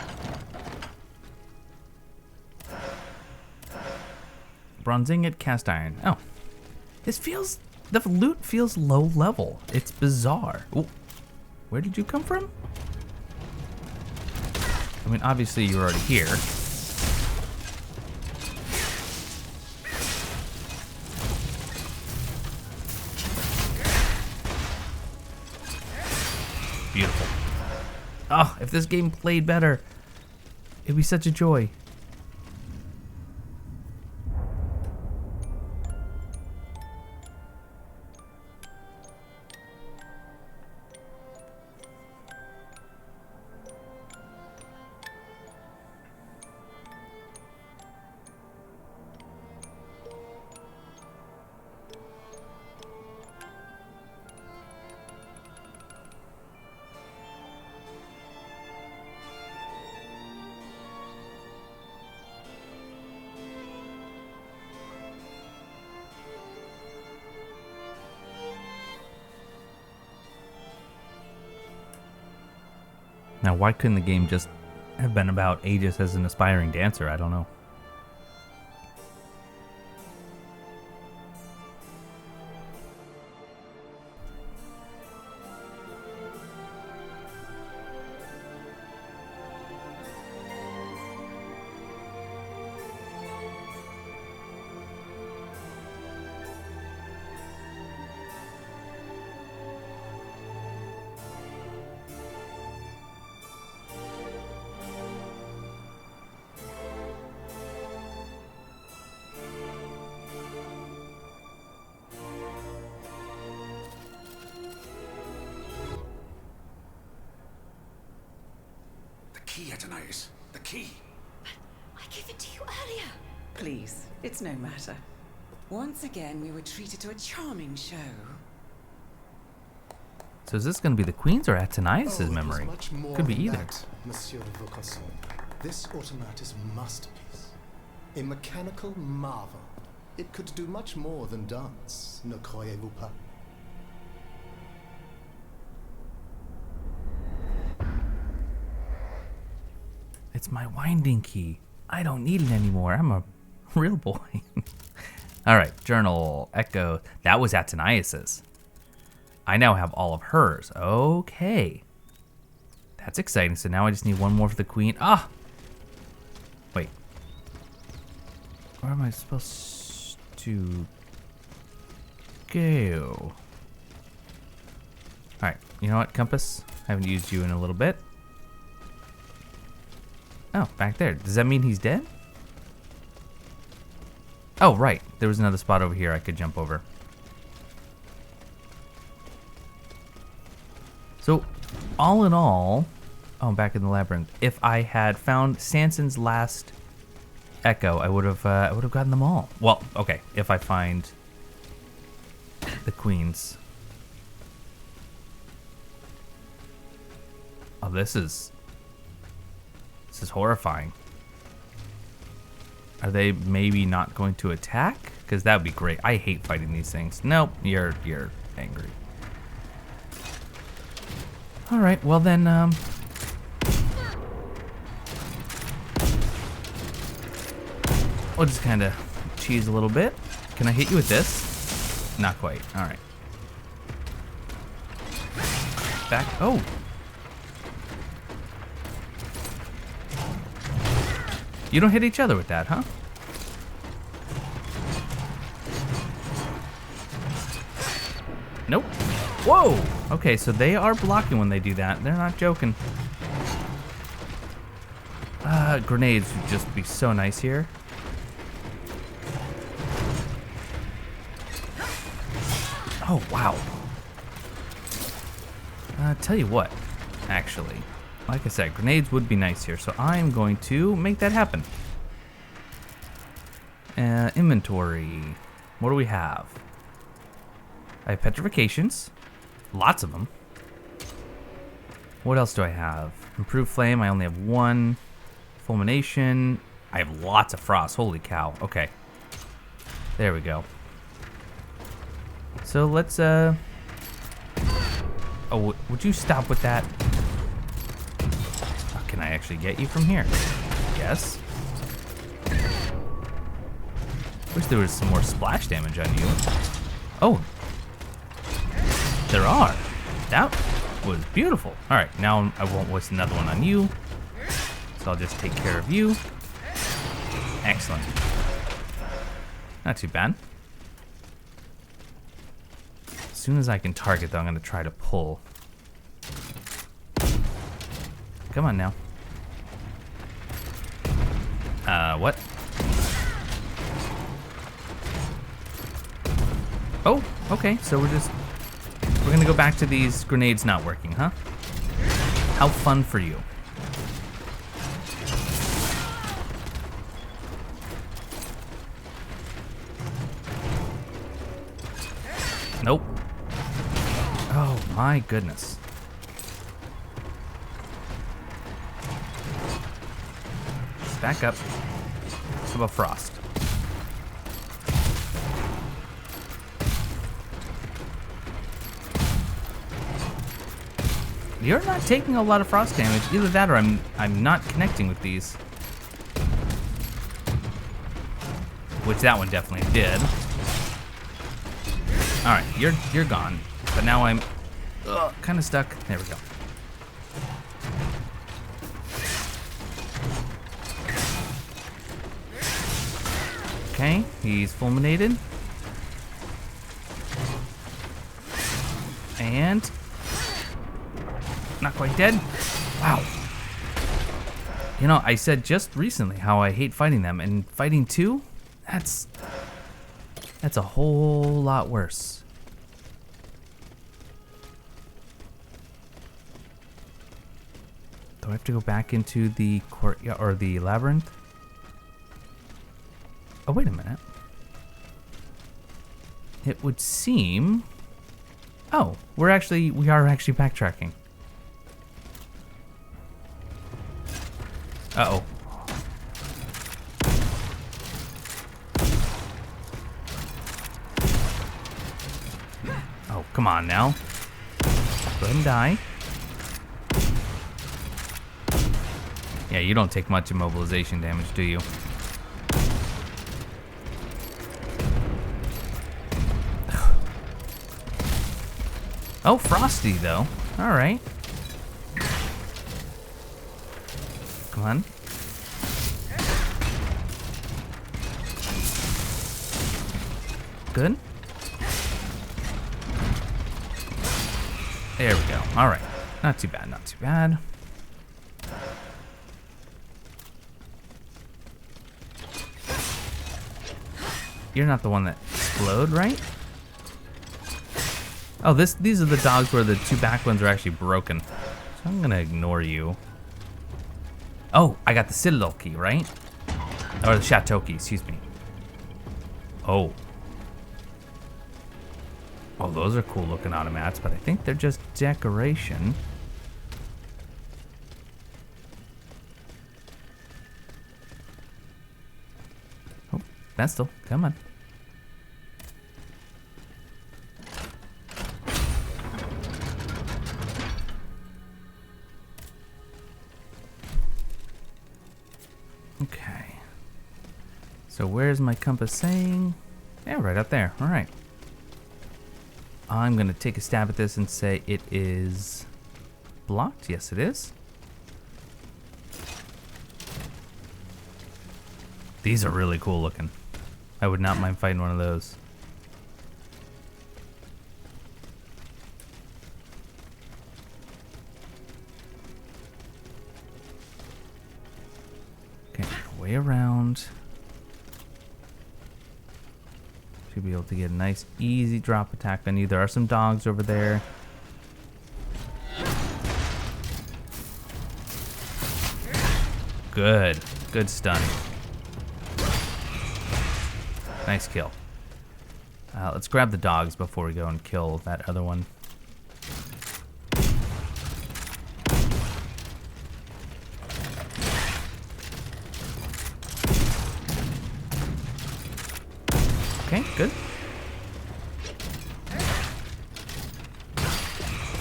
Bronze ingot, cast iron. Oh. The loot feels low level. It's bizarre. Ooh. Where did you come from? I mean, obviously you're already here. Beautiful. Oh, if this game played better, it'd be such a joy. Now, why couldn't the game just have been about Aegis as an aspiring dancer? I don't know. Key, Aegis. The key. I gave it to you earlier. Please, it's no matter. Once again, we were treated to a charming show. So is this going to be the Queen's or Athenais' memory? Could be either. Monsieur Vaucanson. This automat is a masterpiece. A mechanical marvel. It could do much more than dance, ne croyez-vous pas? It's my winding key. I don't need it anymore. I'm a real boy. All right, journal, echo. That was Athenais'. I now have all of hers. Okay. That's exciting. So now I just need one more for the Queen. Ah! Wait. Where am I supposed to go? All right, you know what, Compass? I haven't used you in a little bit. Oh, back there. Does that mean he's dead? Oh, right. There was another spot over here I could jump over. So, all in all... Oh, I'm back in the labyrinth. If I had found Sanson's last echo, I would have gotten them all. Well, okay. If I find the Queen's. Oh, this is horrifying. Are they maybe not going to attack? Because that would be great. I hate fighting these things. Nope, you're angry. All right, well then, we'll just kind of cheese a little bit. Can I hit you with this? Not quite. All right. Back. Oh. You don't hit each other with that, huh? Nope. Whoa! Okay, so they are blocking when they do that. They're not joking. Grenades would just be so nice here. Oh, wow. Tell you what, actually. Like I said, grenades would be nice here, so I'm going to make that happen. Inventory. What do we have? I have petrifications. Lots of them. What else do I have? Improved flame, I only have one. Fulmination. I have lots of frost. Holy cow. Okay. There we go. So let's, Oh, would you stop with that? Can I actually get you from here? Yes. Wish there was some more splash damage on you. Oh. There are. That was beautiful. Alright, now I won't waste another one on you. So I'll just take care of you. Excellent. Not too bad. As soon as I can target, though, I'm going to try to pull. Come on now. What? Oh, okay, so we're gonna go back to these grenades not working, huh? How fun for you. Nope. Oh my goodness. Back up. How about frost? You're not taking a lot of frost damage. Either that or I'm not connecting with these. Which that one definitely did. Alright, you're gone. But now I'm kind of stuck. There we go. Okay, he's fulminated. And not quite dead. Wow. You know, I said just recently how I hate fighting them, and fighting two, that's a whole lot worse. Do I have to go back into the courtyard or the labyrinth? Oh, wait a minute. It would seem... Oh, we are actually backtracking. Uh-oh. Oh, come on now. Go ahead and die. Yeah, you don't take much immobilization damage, do you? Oh, Frosty, though. All right. Come on. Good. There we go. All right. Not too bad, not too bad. You're not the one that explode, right? Oh, these are the dogs where the two back ones are actually broken. So I'm gonna ignore you. Oh, I got the Citadel key, right? Or the Chateau key, excuse me. Oh. Oh, those are cool looking automats, but I think they're just decoration. Oh, that's still, come on. Okay. So where's my compass saying? Yeah, right up there. All right. I'm going to take a stab at this and say it is blocked. Yes, it is. These are really cool looking. I would not mind fighting one of those. Okay, way around. Should be able to get a nice, easy drop attack on you. There are some dogs over there. Good. Good stun. Nice kill. Let's grab the dogs before we go and kill that other one. Okay, good.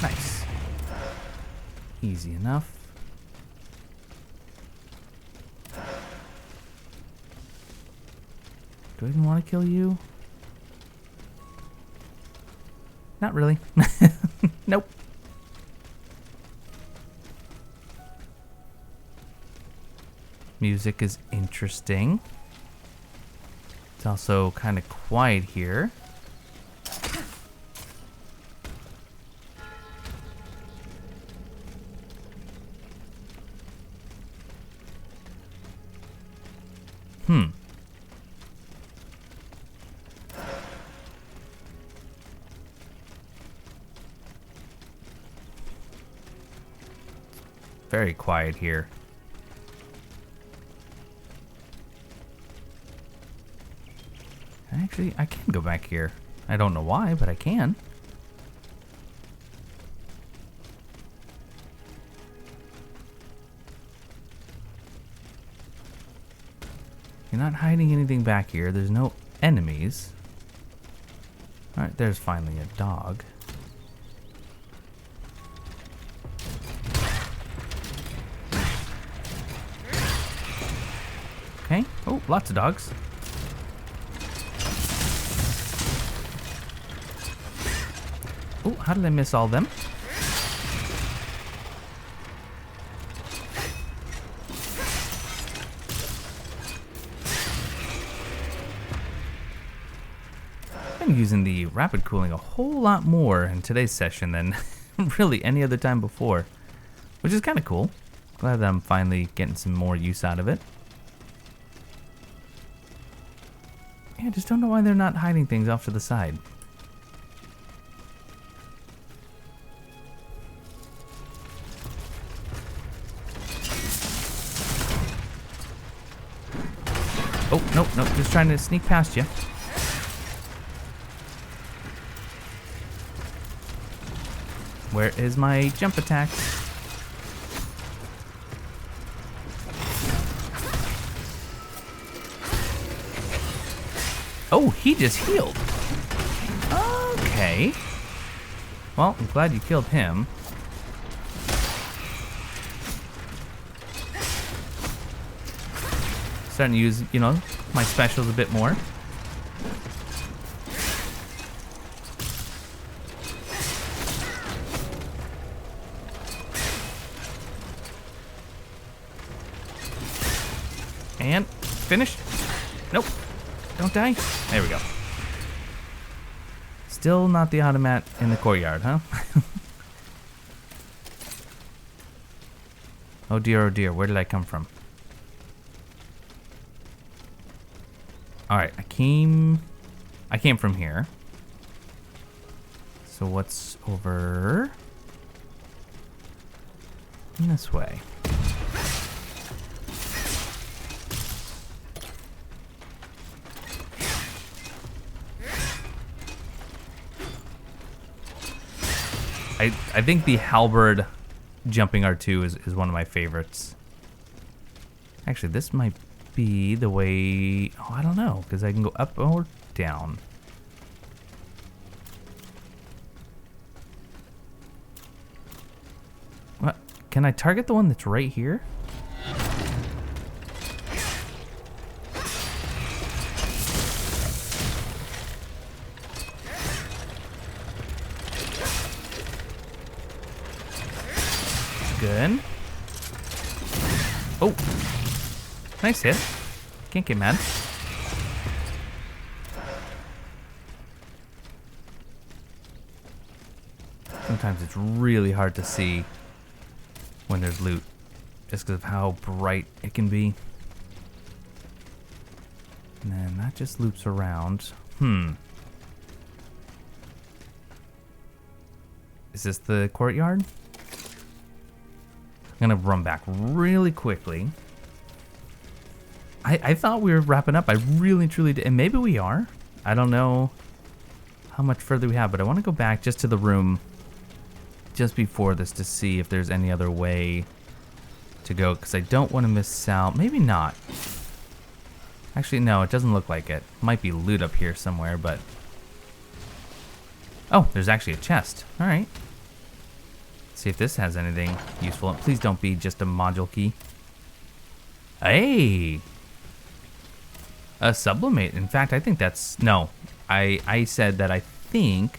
Nice. Easy enough. Go Do I even want to kill you? Not really. Nope. Music is interesting. It's also kind of quiet here. Very quiet here. Actually, I can go back here. I don't know why, but I can. You're not hiding anything back here. There's no enemies. Alright, there's finally a dog. Okay. Oh, lots of dogs. Oh, how did I miss all them? I'm using the rapid cooling a whole lot more in today's session than really any other time before, which is kind of cool. Glad that I'm finally getting some more use out of it. Yeah, I just don't know why they're not hiding things off to the side. Oh, nope, nope, just trying to sneak past you. Where is my jump attack? Oh, he just healed. Okay. Well, I'm glad you killed him. Starting to use, you know, my specials a bit more. And finish. Nope. Don't die. There we go. Still not the automat in the courtyard, huh? Oh dear, where did I come from? Alright, I came from here. So what's over this way? I think the halberd jumping R2 is one of my favorites. Actually, this might be the way... Oh, I don't know, because I can go up or down. What? Can I target the one that's right here? Good. Oh. Nice hit. Can't get mad. Sometimes it's really hard to see when there's loot, just because of how bright it can be. And then that just loops around. Is this the courtyard? I'm gonna run back really quickly. I thought we were wrapping up. I really truly did. And maybe we are. I don't know how much further we have, but I want to go back just to the room just before this to see if there's any other way to go, because I don't want to miss out. Maybe not. Actually, no, it doesn't look like it. Might be loot up here somewhere, but... Oh, there's actually a chest. All right. Let's see if this has anything useful. Please don't be just a module key. Hey! A sublimate. In fact, I think that's... No. I said that I think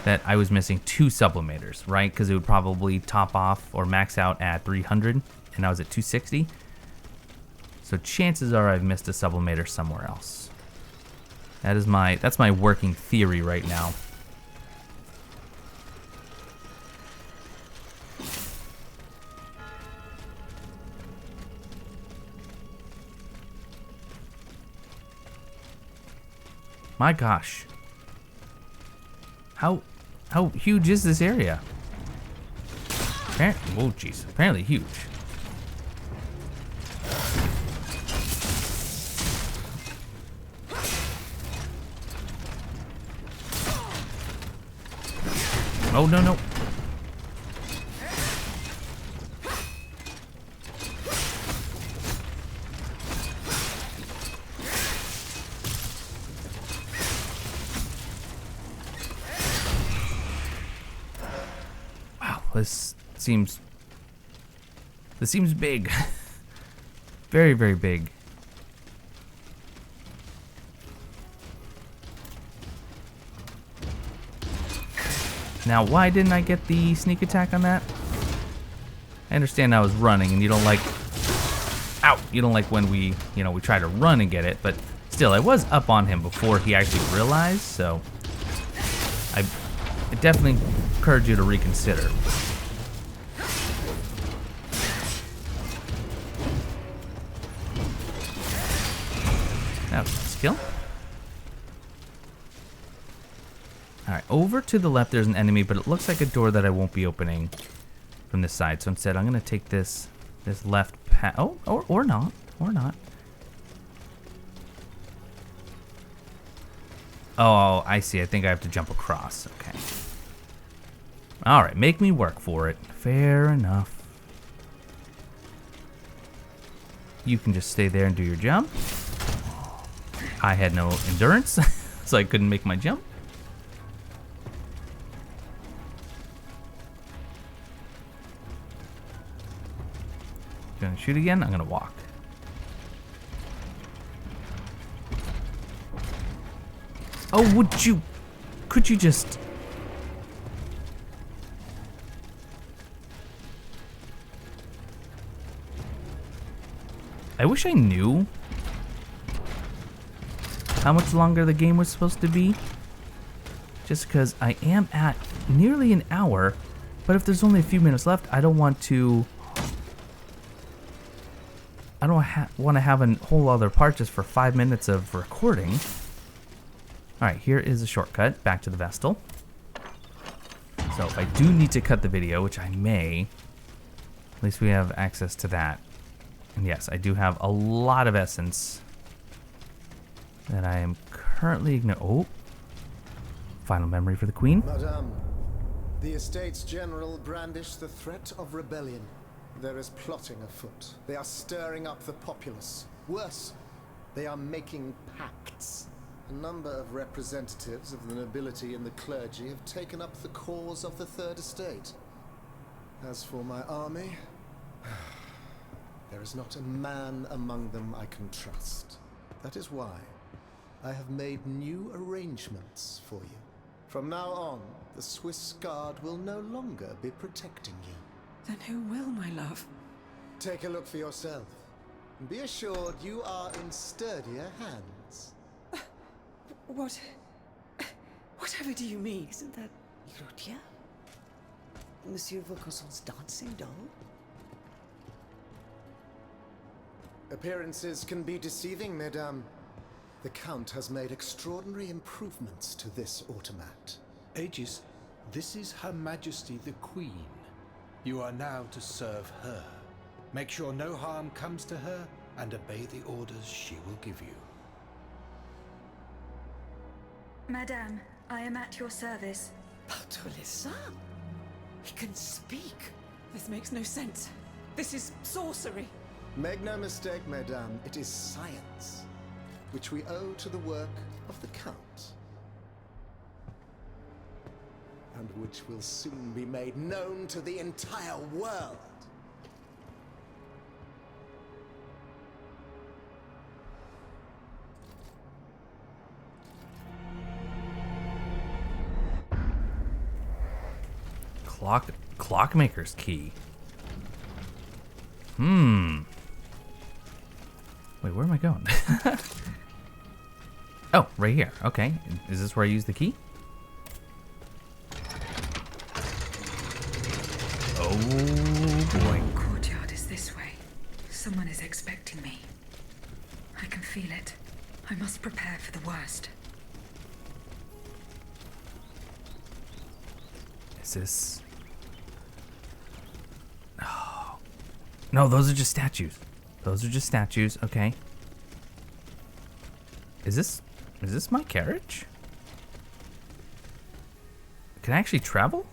that I was missing 2 sublimators, right? Because it would probably top off or max out at 300, and I was at 260. So chances are I've missed a sublimator somewhere else. That's my working theory right now. My gosh. How huge is this area? Oh jeez, apparently huge. Oh no. This seems big. Very, very big. Now, why didn't I get the sneak attack on that? I understand I was running and you don't like... Ow! You don't like when we try to run and get it, but still, I was up on him before he actually realized, so... I definitely encourage you to reconsider. That was a skill. Alright, over to the left there's an enemy, but it looks like a door that I won't be opening from this side. So instead I'm going to take this left path. Oh, or not. Or not. Oh, I see. I think I have to jump across. Okay. Alright, make me work for it. Fair enough. You can just stay there and do your jump. I had no endurance, so I couldn't make my jump. Gonna shoot again, I'm gonna walk. Oh, could you just... I wish I knew how much longer the game was supposed to be. Just because I am at nearly an hour, but if there's only a few minutes left, I don't want to... I don't want to have a whole other part just for 5 minutes of recording. Alright, here is a shortcut back to the Vestal. So if I do need to cut the video, which I may, at least we have access to that. And yes, I do have a lot of essence that I am currently ignoring. Oh, final memory for the Queen. Madame, the Estates General brandish the threat of rebellion. There is plotting afoot. They are stirring up the populace. Worse, they are making pacts. A number of representatives of the nobility and the clergy have taken up the cause of the Third Estate. As for my army, there is not a man among them I can trust. That is why I have made new arrangements for you. From now on, the Swiss Guard will no longer be protecting you. Then who will, my love? Take a look for yourself. And be assured you are in sturdier hands. Whatever do you mean? Isn't that Routier? Monsieur Vaucanson's dancing doll? Appearances can be deceiving, Mesdames. The Count has made extraordinary improvements to this automat. Aegis, this is Her Majesty the Queen. You are now to serve her. Make sure no harm comes to her and obey the orders she will give you. Madame, I am at your service. Virtuoso? He can speak. This makes no sense. This is sorcery. Make no mistake, Mesdames, it is science, which we owe to the work of the Count. And which will soon be made known to the entire world. Clockmaker's key. Wait, where am I going? Oh, right here. Okay. Is this where I use the key? Oh boy. Courtyard is this way. Someone is expecting me. I can feel it. I must prepare for the worst. Is this... Oh. No, those are just statues. Those are just statues. Okay. Is this my carriage? Can I actually travel?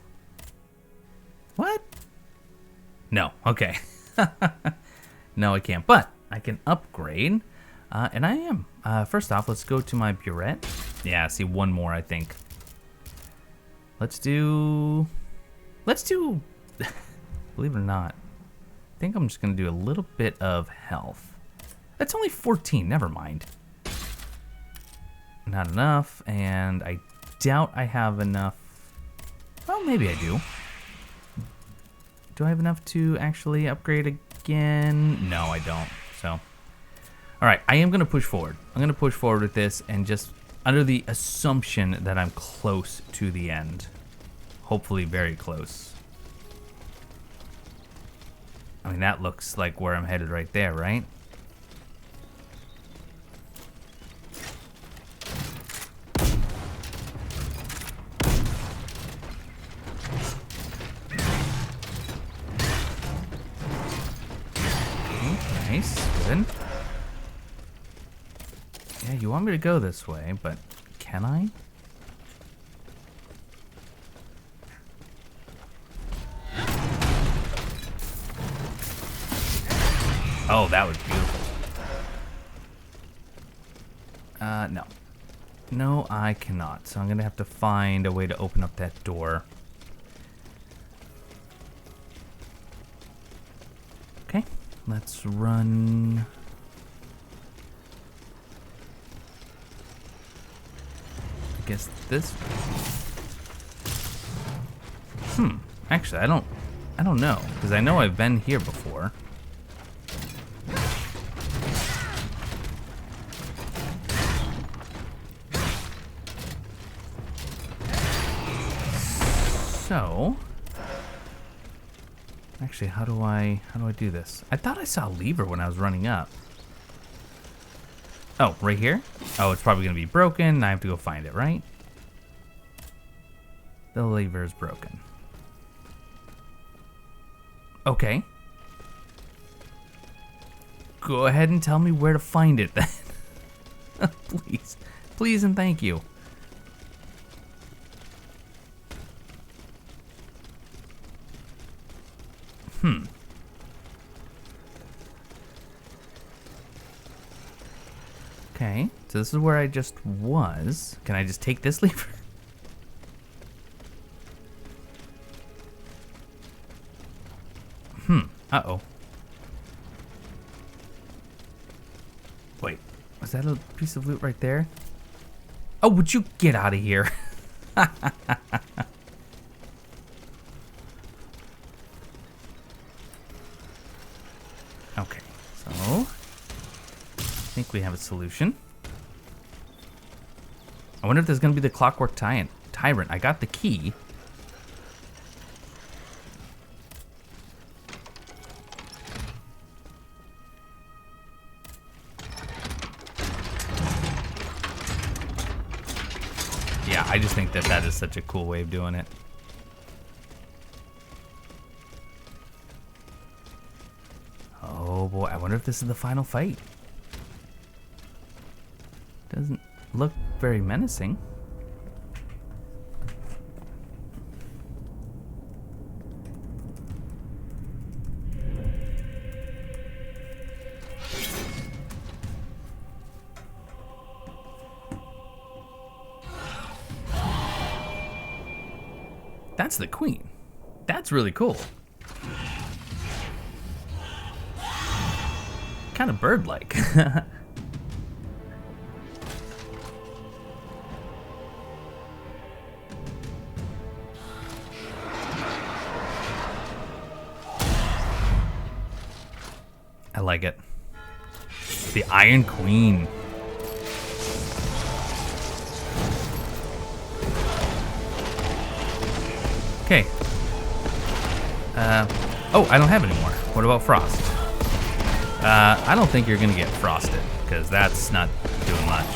What? No. Okay. No, I can't. But I can upgrade. And I am. First off, let's go to my burette. Yeah, see, one more, I think. Let's do... Believe it or not, I think I'm just going to do a little bit of health. That's only 14. Never mind. Not enough. And I doubt I have enough. Well, maybe I do. Do I have enough to actually upgrade again? No, I don't. So, all right, I am going to push forward. I'm going to push forward with this and just under the assumption that I'm close to the end. Hopefully very close. I mean, that looks like where I'm headed right there, right? Nice, good. Yeah, you want me to go this way, but can I? Oh, that was beautiful. No. No, I cannot. So I'm gonna have to find a way to open up that door. Okay, let's run. I guess this. Actually, I don't know, because I know I've been here before. So, actually, how do I do this? I thought I saw a lever when I was running up. Oh, right here? Oh, it's probably gonna be broken. I have to go find it, right? The lever is broken. Okay. Go ahead and tell me where to find it then. Please. Please and thank you. Okay, so this is where I just was. Can I just take this lever? Uh-oh. Wait, was that a piece of loot right there? Oh, would you get out of here? Okay, so I think we have a solution. I wonder if there's gonna be the clockwork tyrant. I got the key. Yeah, I just think that is such a cool way of doing it. Oh boy, I wonder if this is the final fight. Doesn't look very menacing. That's the queen. That's really cool. Kind of bird-like. I like it. The Iron Queen. Okay. Oh, I don't have any more. What about Frost? I don't think you're gonna get frosted, because that's not doing much.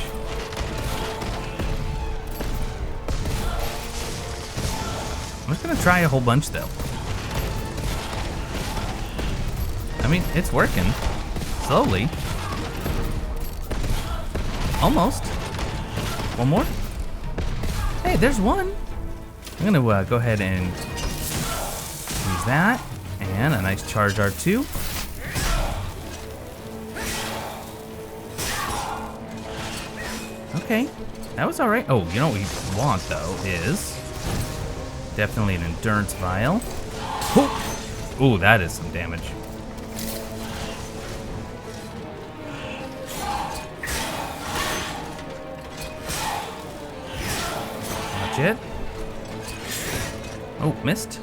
I'm just gonna try a whole bunch, though. I mean, it's working. Slowly. Almost. One more. Hey, there's one. I'm gonna go ahead and use that. And a nice charge R2. Okay, that was alright. Oh, you know what we want, though, is definitely an endurance vial. Ooh, that is some damage. Watch it. Oh, missed.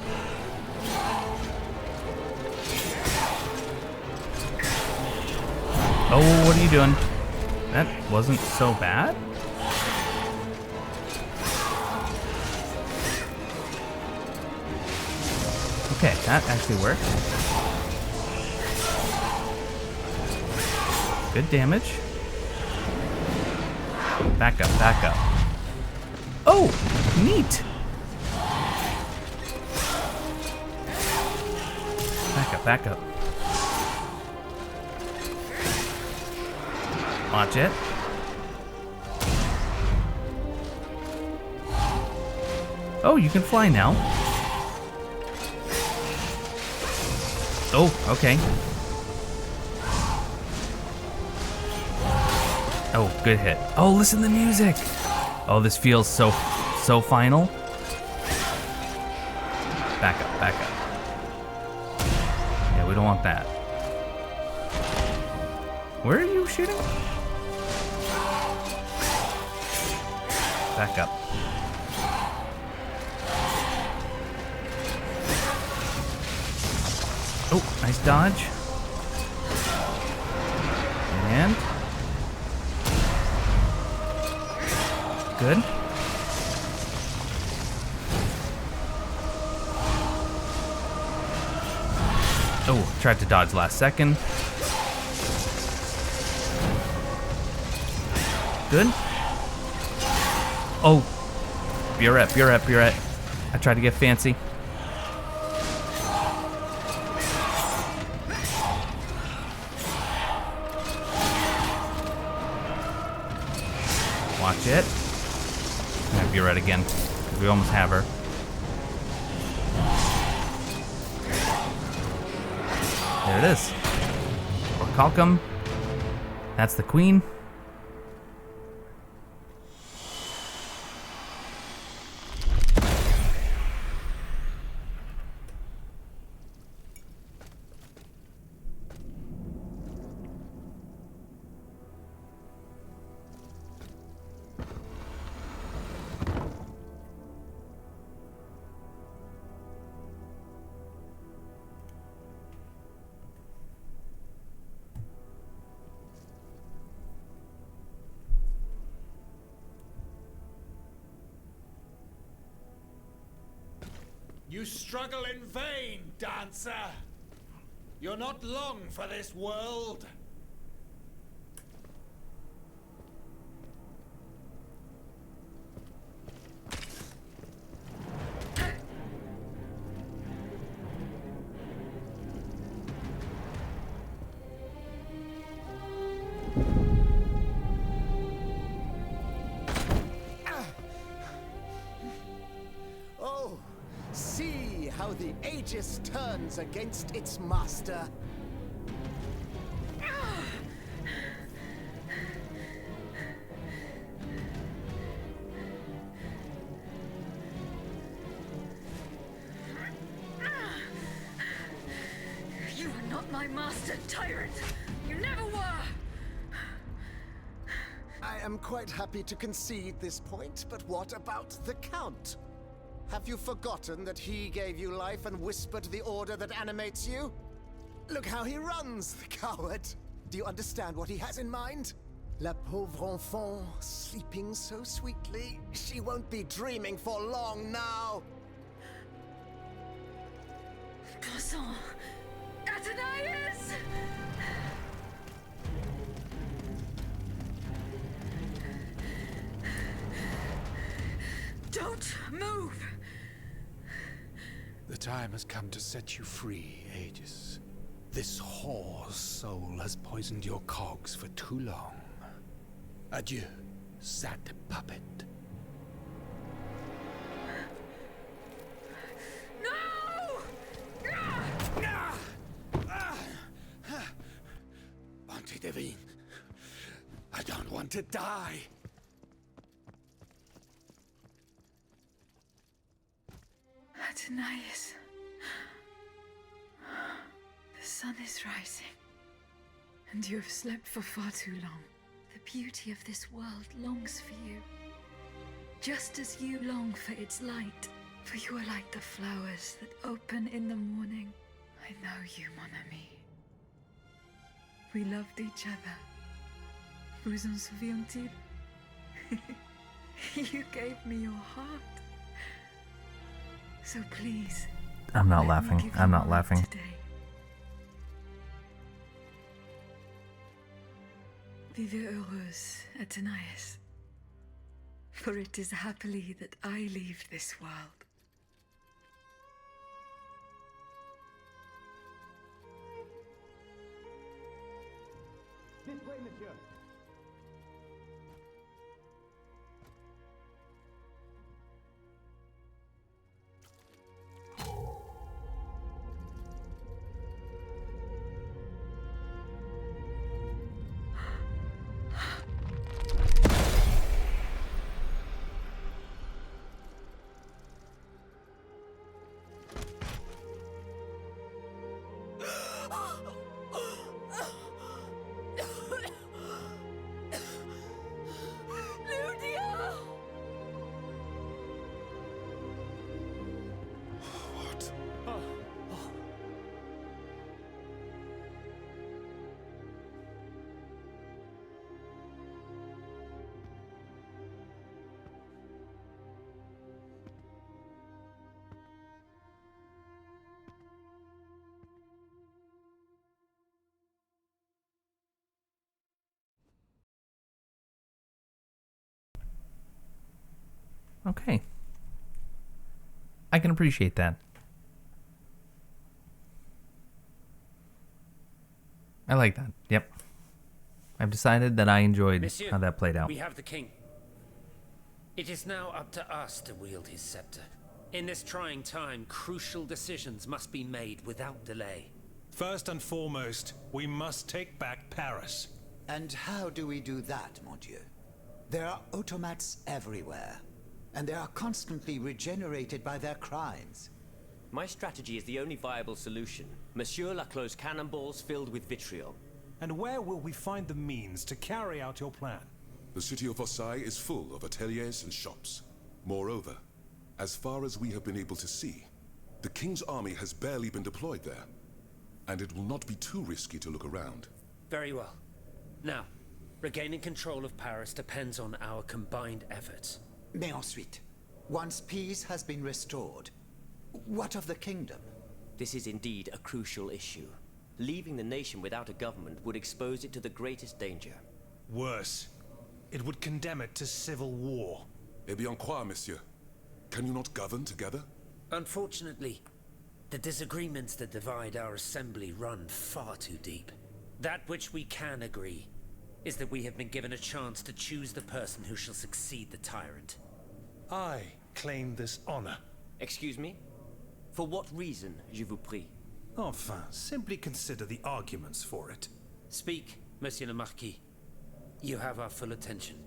Oh, what are you doing? That wasn't so bad. Okay, that actually worked. Good damage. Back up, back up. Oh, neat. Back up, back up. Watch it. Oh, you can fly now. Oh, okay. Oh, good hit. Oh, listen to the music. Oh, this feels so final. Back up, back up. Yeah, we don't want that. Where are you shooting? Back up. Oh, nice dodge. And good. Oh, tried to dodge last second. Good. Oh, Burette. I tried to get fancy. Watch it. I'm gonna Burette again, because we almost have her. There it is. Or Calcum. That's the queen. You struggle in vain, dancer. You're not long for this world. See how the Aegis turns against its master. You are not my master, tyrant. You never were. I am quite happy to concede this point, but what about the Count? Have you forgotten that he gave you life and whispered the order that animates you? Look how he runs, the coward! Do you understand what he has in mind? La pauvre enfant, sleeping so sweetly. She won't be dreaming for long now. Bon sang! Athenais! Don't move! The time has come to set you free, Aegis. This whore's soul has poisoned your cogs for too long. Adieu, sad puppet. No! Bonté divine, I don't want to die. Athenais. The sun is rising, and you have slept for far too long. The beauty of this world longs for you, just as you long for its light. For you are like the flowers that open in the morning. I know you, mon ami. We loved each other. Vous en souvient-il? You gave me your heart. So please. I'm not let me laughing. give I'm you not mine laughing. Today. Vivez heureuse, Athenais. For it is happily that I leave this world. This way, monsieur. Okay. I can appreciate that. I like that. Yep. I've decided that I enjoyed Monsieur, how that played out. we have the king. It is now up to us to wield his scepter. In this trying time, crucial decisions must be made without delay. First and foremost, we must take back Paris. And how do we do that, mon Dieu? There are automats everywhere, and they are constantly regenerated by their crimes. My strategy is the only viable solution. Monsieur Laclos' cannonballs filled with vitriol. And where will we find the means to carry out your plan? The city of Versailles is full of ateliers and shops. Moreover, as far as we have been able to see, the king's army has barely been deployed there. And it will not be too risky to look around. Very well. Now, regaining control of Paris depends on our combined efforts. Mais ensuite, once peace has been restored, what of the kingdom? This is indeed a crucial issue. Leaving the nation without a government would expose it to the greatest danger. Worse, it would condemn it to civil war. Eh bien quoi, monsieur? Can you not govern together? Unfortunately, the disagreements that divide our assembly run far too deep. That which we can agree is that we have been given a chance to choose the person who shall succeed the tyrant. I claim this honor. Excuse me? For what reason, je vous prie? Enfin, simply consider the arguments for it. Speak, Monsieur le Marquis. You have our full attention.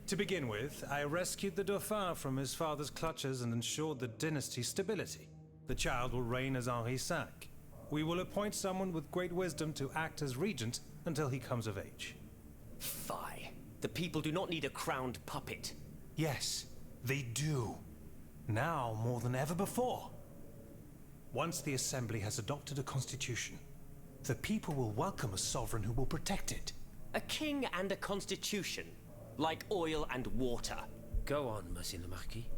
To begin with, I rescued the Dauphin from his father's clutches and ensured the dynasty's stability. The child will reign as Henri V. We will appoint someone with great wisdom to act as regent until he comes of age. Fie. The people do not need a crowned puppet. Yes, they do. Now more than ever before. Once the Assembly has adopted a constitution, The people will welcome a sovereign who will protect it. A king and a constitution, like oil and water. Go on, Monsieur le Marquis.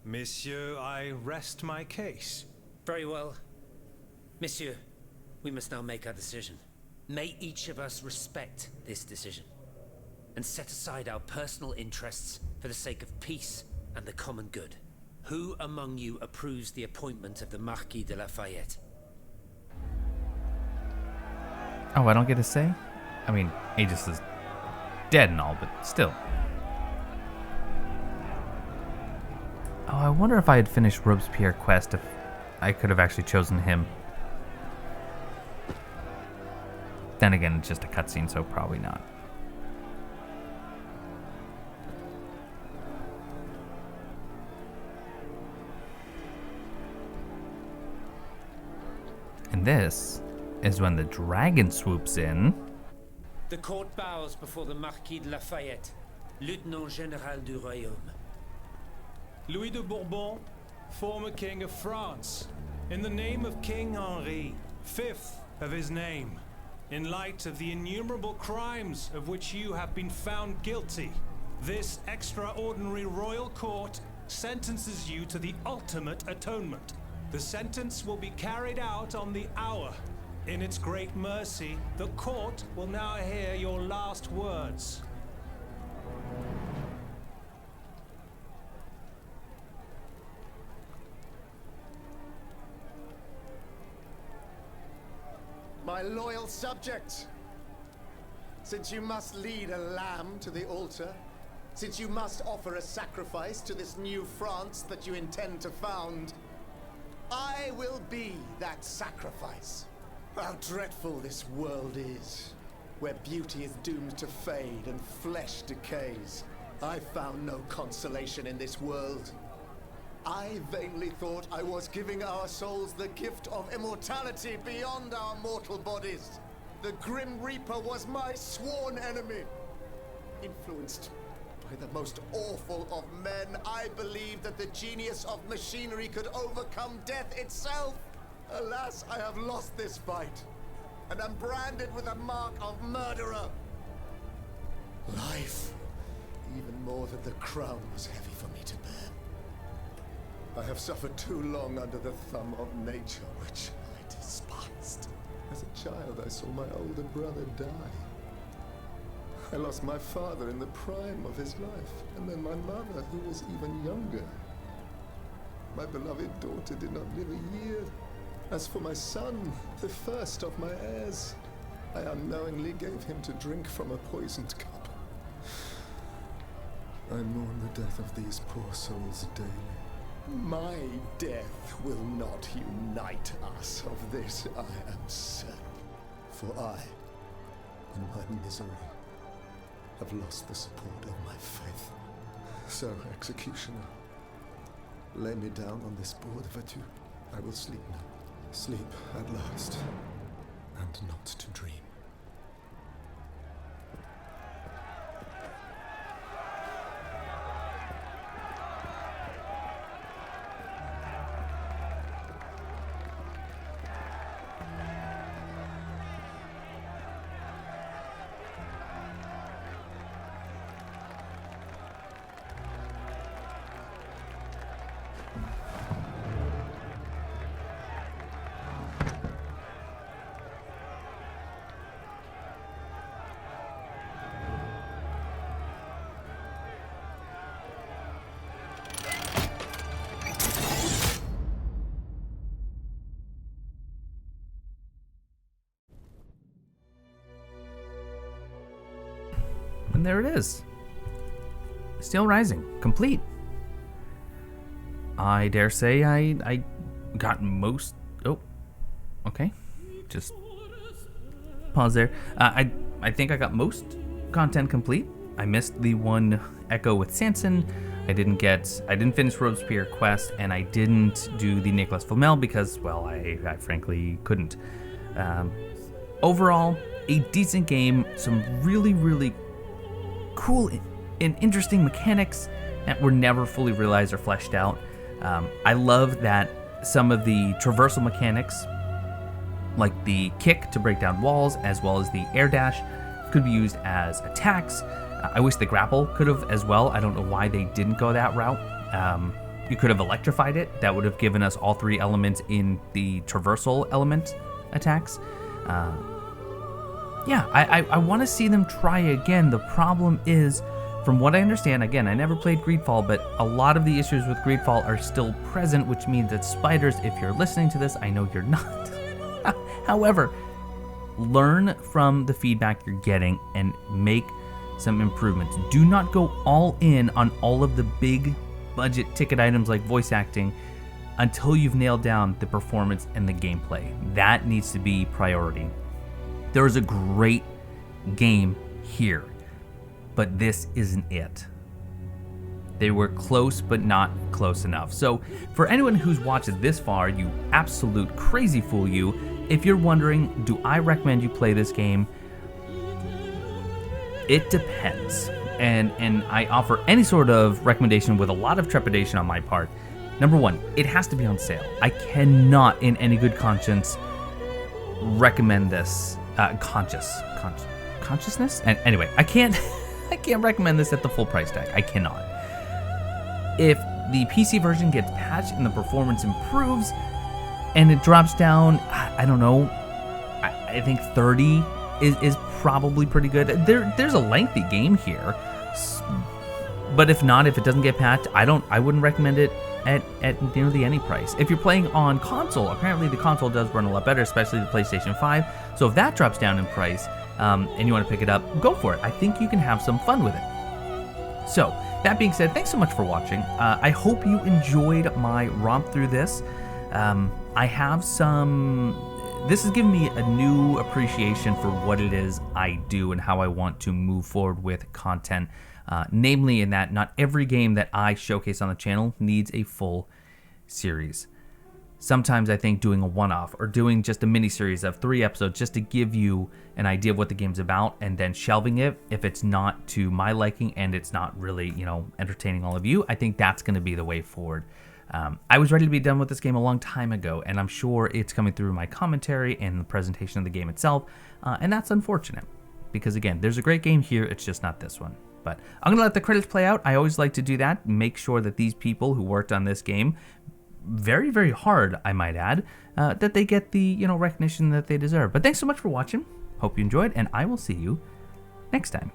Monsieur, I rest my case. Very well. Monsieur, we must now make our decision. May each of us respect this decision, and set aside our personal interests for the sake of peace and the common good. Who among you approves the appointment of the Marquis de Lafayette? Oh, I don't get to say? I mean, Aegis is dead and all, but still. Oh, I wonder if I had finished Robespierre quest if I could have actually chosen him. Then again, it's just a cutscene, so probably not. And this is when the dragon swoops in. The court bows before the Marquis de Lafayette, Lieutenant Général du Royaume. Louis de Bourbon, former King of France, in the name of King Henri, fifth of his name, in light of the innumerable crimes of which you have been found guilty, this extraordinary royal court sentences you to the ultimate atonement. The sentence will be carried out on the hour. In its great mercy, the court will now hear your last words. My loyal subjects, since you must lead a lamb to the altar, since you must offer a sacrifice to this new France that you intend to found, I will be that sacrifice. How dreadful this world is, where beauty is doomed to fade and flesh decays. I found no consolation in this world. I vainly thought I was giving our souls the gift of immortality beyond our mortal bodies. The Grim Reaper was my sworn enemy. Influenced by the most awful of men, I believed that the genius of machinery could overcome death itself. Alas, I have lost this fight, and am branded with the mark of murderer. Life, even more than the crown, was heavy for me to bear. I have suffered too long under the thumb of nature, which I despised. As a child, I saw my older brother die. I lost my father in the prime of his life, and then my mother, who was even younger. My beloved daughter did not live a year. As for my son, the first of my heirs, I unknowingly gave him to drink from a poisoned cup. I mourn the death of these poor souls daily. My death will not unite us, of this I am certain. For I, in my misery, have lost the support of my faith. So, executioner, lay me down on this board, veux-tu? I will sleep now. Sleep at last, and not to dream. And there it is. Steelrising, complete. I dare say I got most... Oh, okay. Just pause there. I think I got most content complete. I missed the one echo with Sanson. I didn't finish Robespierre quest, and I didn't do the Nicolas Flamel because, well, I frankly couldn't. Overall, a decent game. Some really, really cool and interesting mechanics that were never fully realized or fleshed out. I love that some of the traversal mechanics like the kick to break down walls, as well as the air dash, could be used as attacks. I wish the grapple could have as well. I don't know why they didn't go that route. You could have electrified it. That would have given us all 3 elements in the traversal element attacks. Yeah, I want to see them try again. The problem is, from what I understand, again, I never played Greedfall, but a lot of the issues with Greedfall are still present, which means that Spiders, if you're listening to this, I know you're not. However, learn from the feedback you're getting and make some improvements. Do not go all in on all of the big budget ticket items like voice acting until you've nailed down the performance and the gameplay. That needs to be priority. There is a great game here, but this isn't it. They were close, but not close enough. So for anyone who's watched this far, you absolute crazy fool you, if you're wondering, do I recommend you play this game? It depends. And I offer any sort of recommendation with a lot of trepidation on my part. Number 1, it has to be on sale. I cannot, in any good conscience, recommend this. Consciousness? And anyway, I can't recommend this at the full price tag. I cannot. If the PC version gets patched and the performance improves and it drops down, I don't know, I think 30 is probably pretty good. There's a lengthy game here, but if not, if it doesn't get patched, I wouldn't recommend it at nearly any price. If you're playing on console, apparently the console does run a lot better, especially the PlayStation 5. So if that drops down in price and you want to pick it up, go for it. I think you can have some fun with it. So that being said, thanks so much for watching. I hope you enjoyed my romp through this. I have this has given me a new appreciation for what it is I do and how I want to move forward with content. Namely in that not every game that I showcase on the channel needs a full series. Sometimes I think doing a one-off or doing just a mini-series of 3 episodes just to give you an idea of what the game's about, and then shelving it if it's not to my liking and it's not really, entertaining all of you, I think that's going to be the way forward. I was ready to be done with this game a long time ago, and I'm sure it's coming through my commentary and the presentation of the game itself, and that's unfortunate. Because again, there's a great game here, it's just not this one. But I'm going to let the credits play out. I always like to do that, make sure that these people who worked on this game, very, very hard, I might add, that they get the recognition that they deserve. But thanks so much for watching. Hope you enjoyed, and I will see you next time.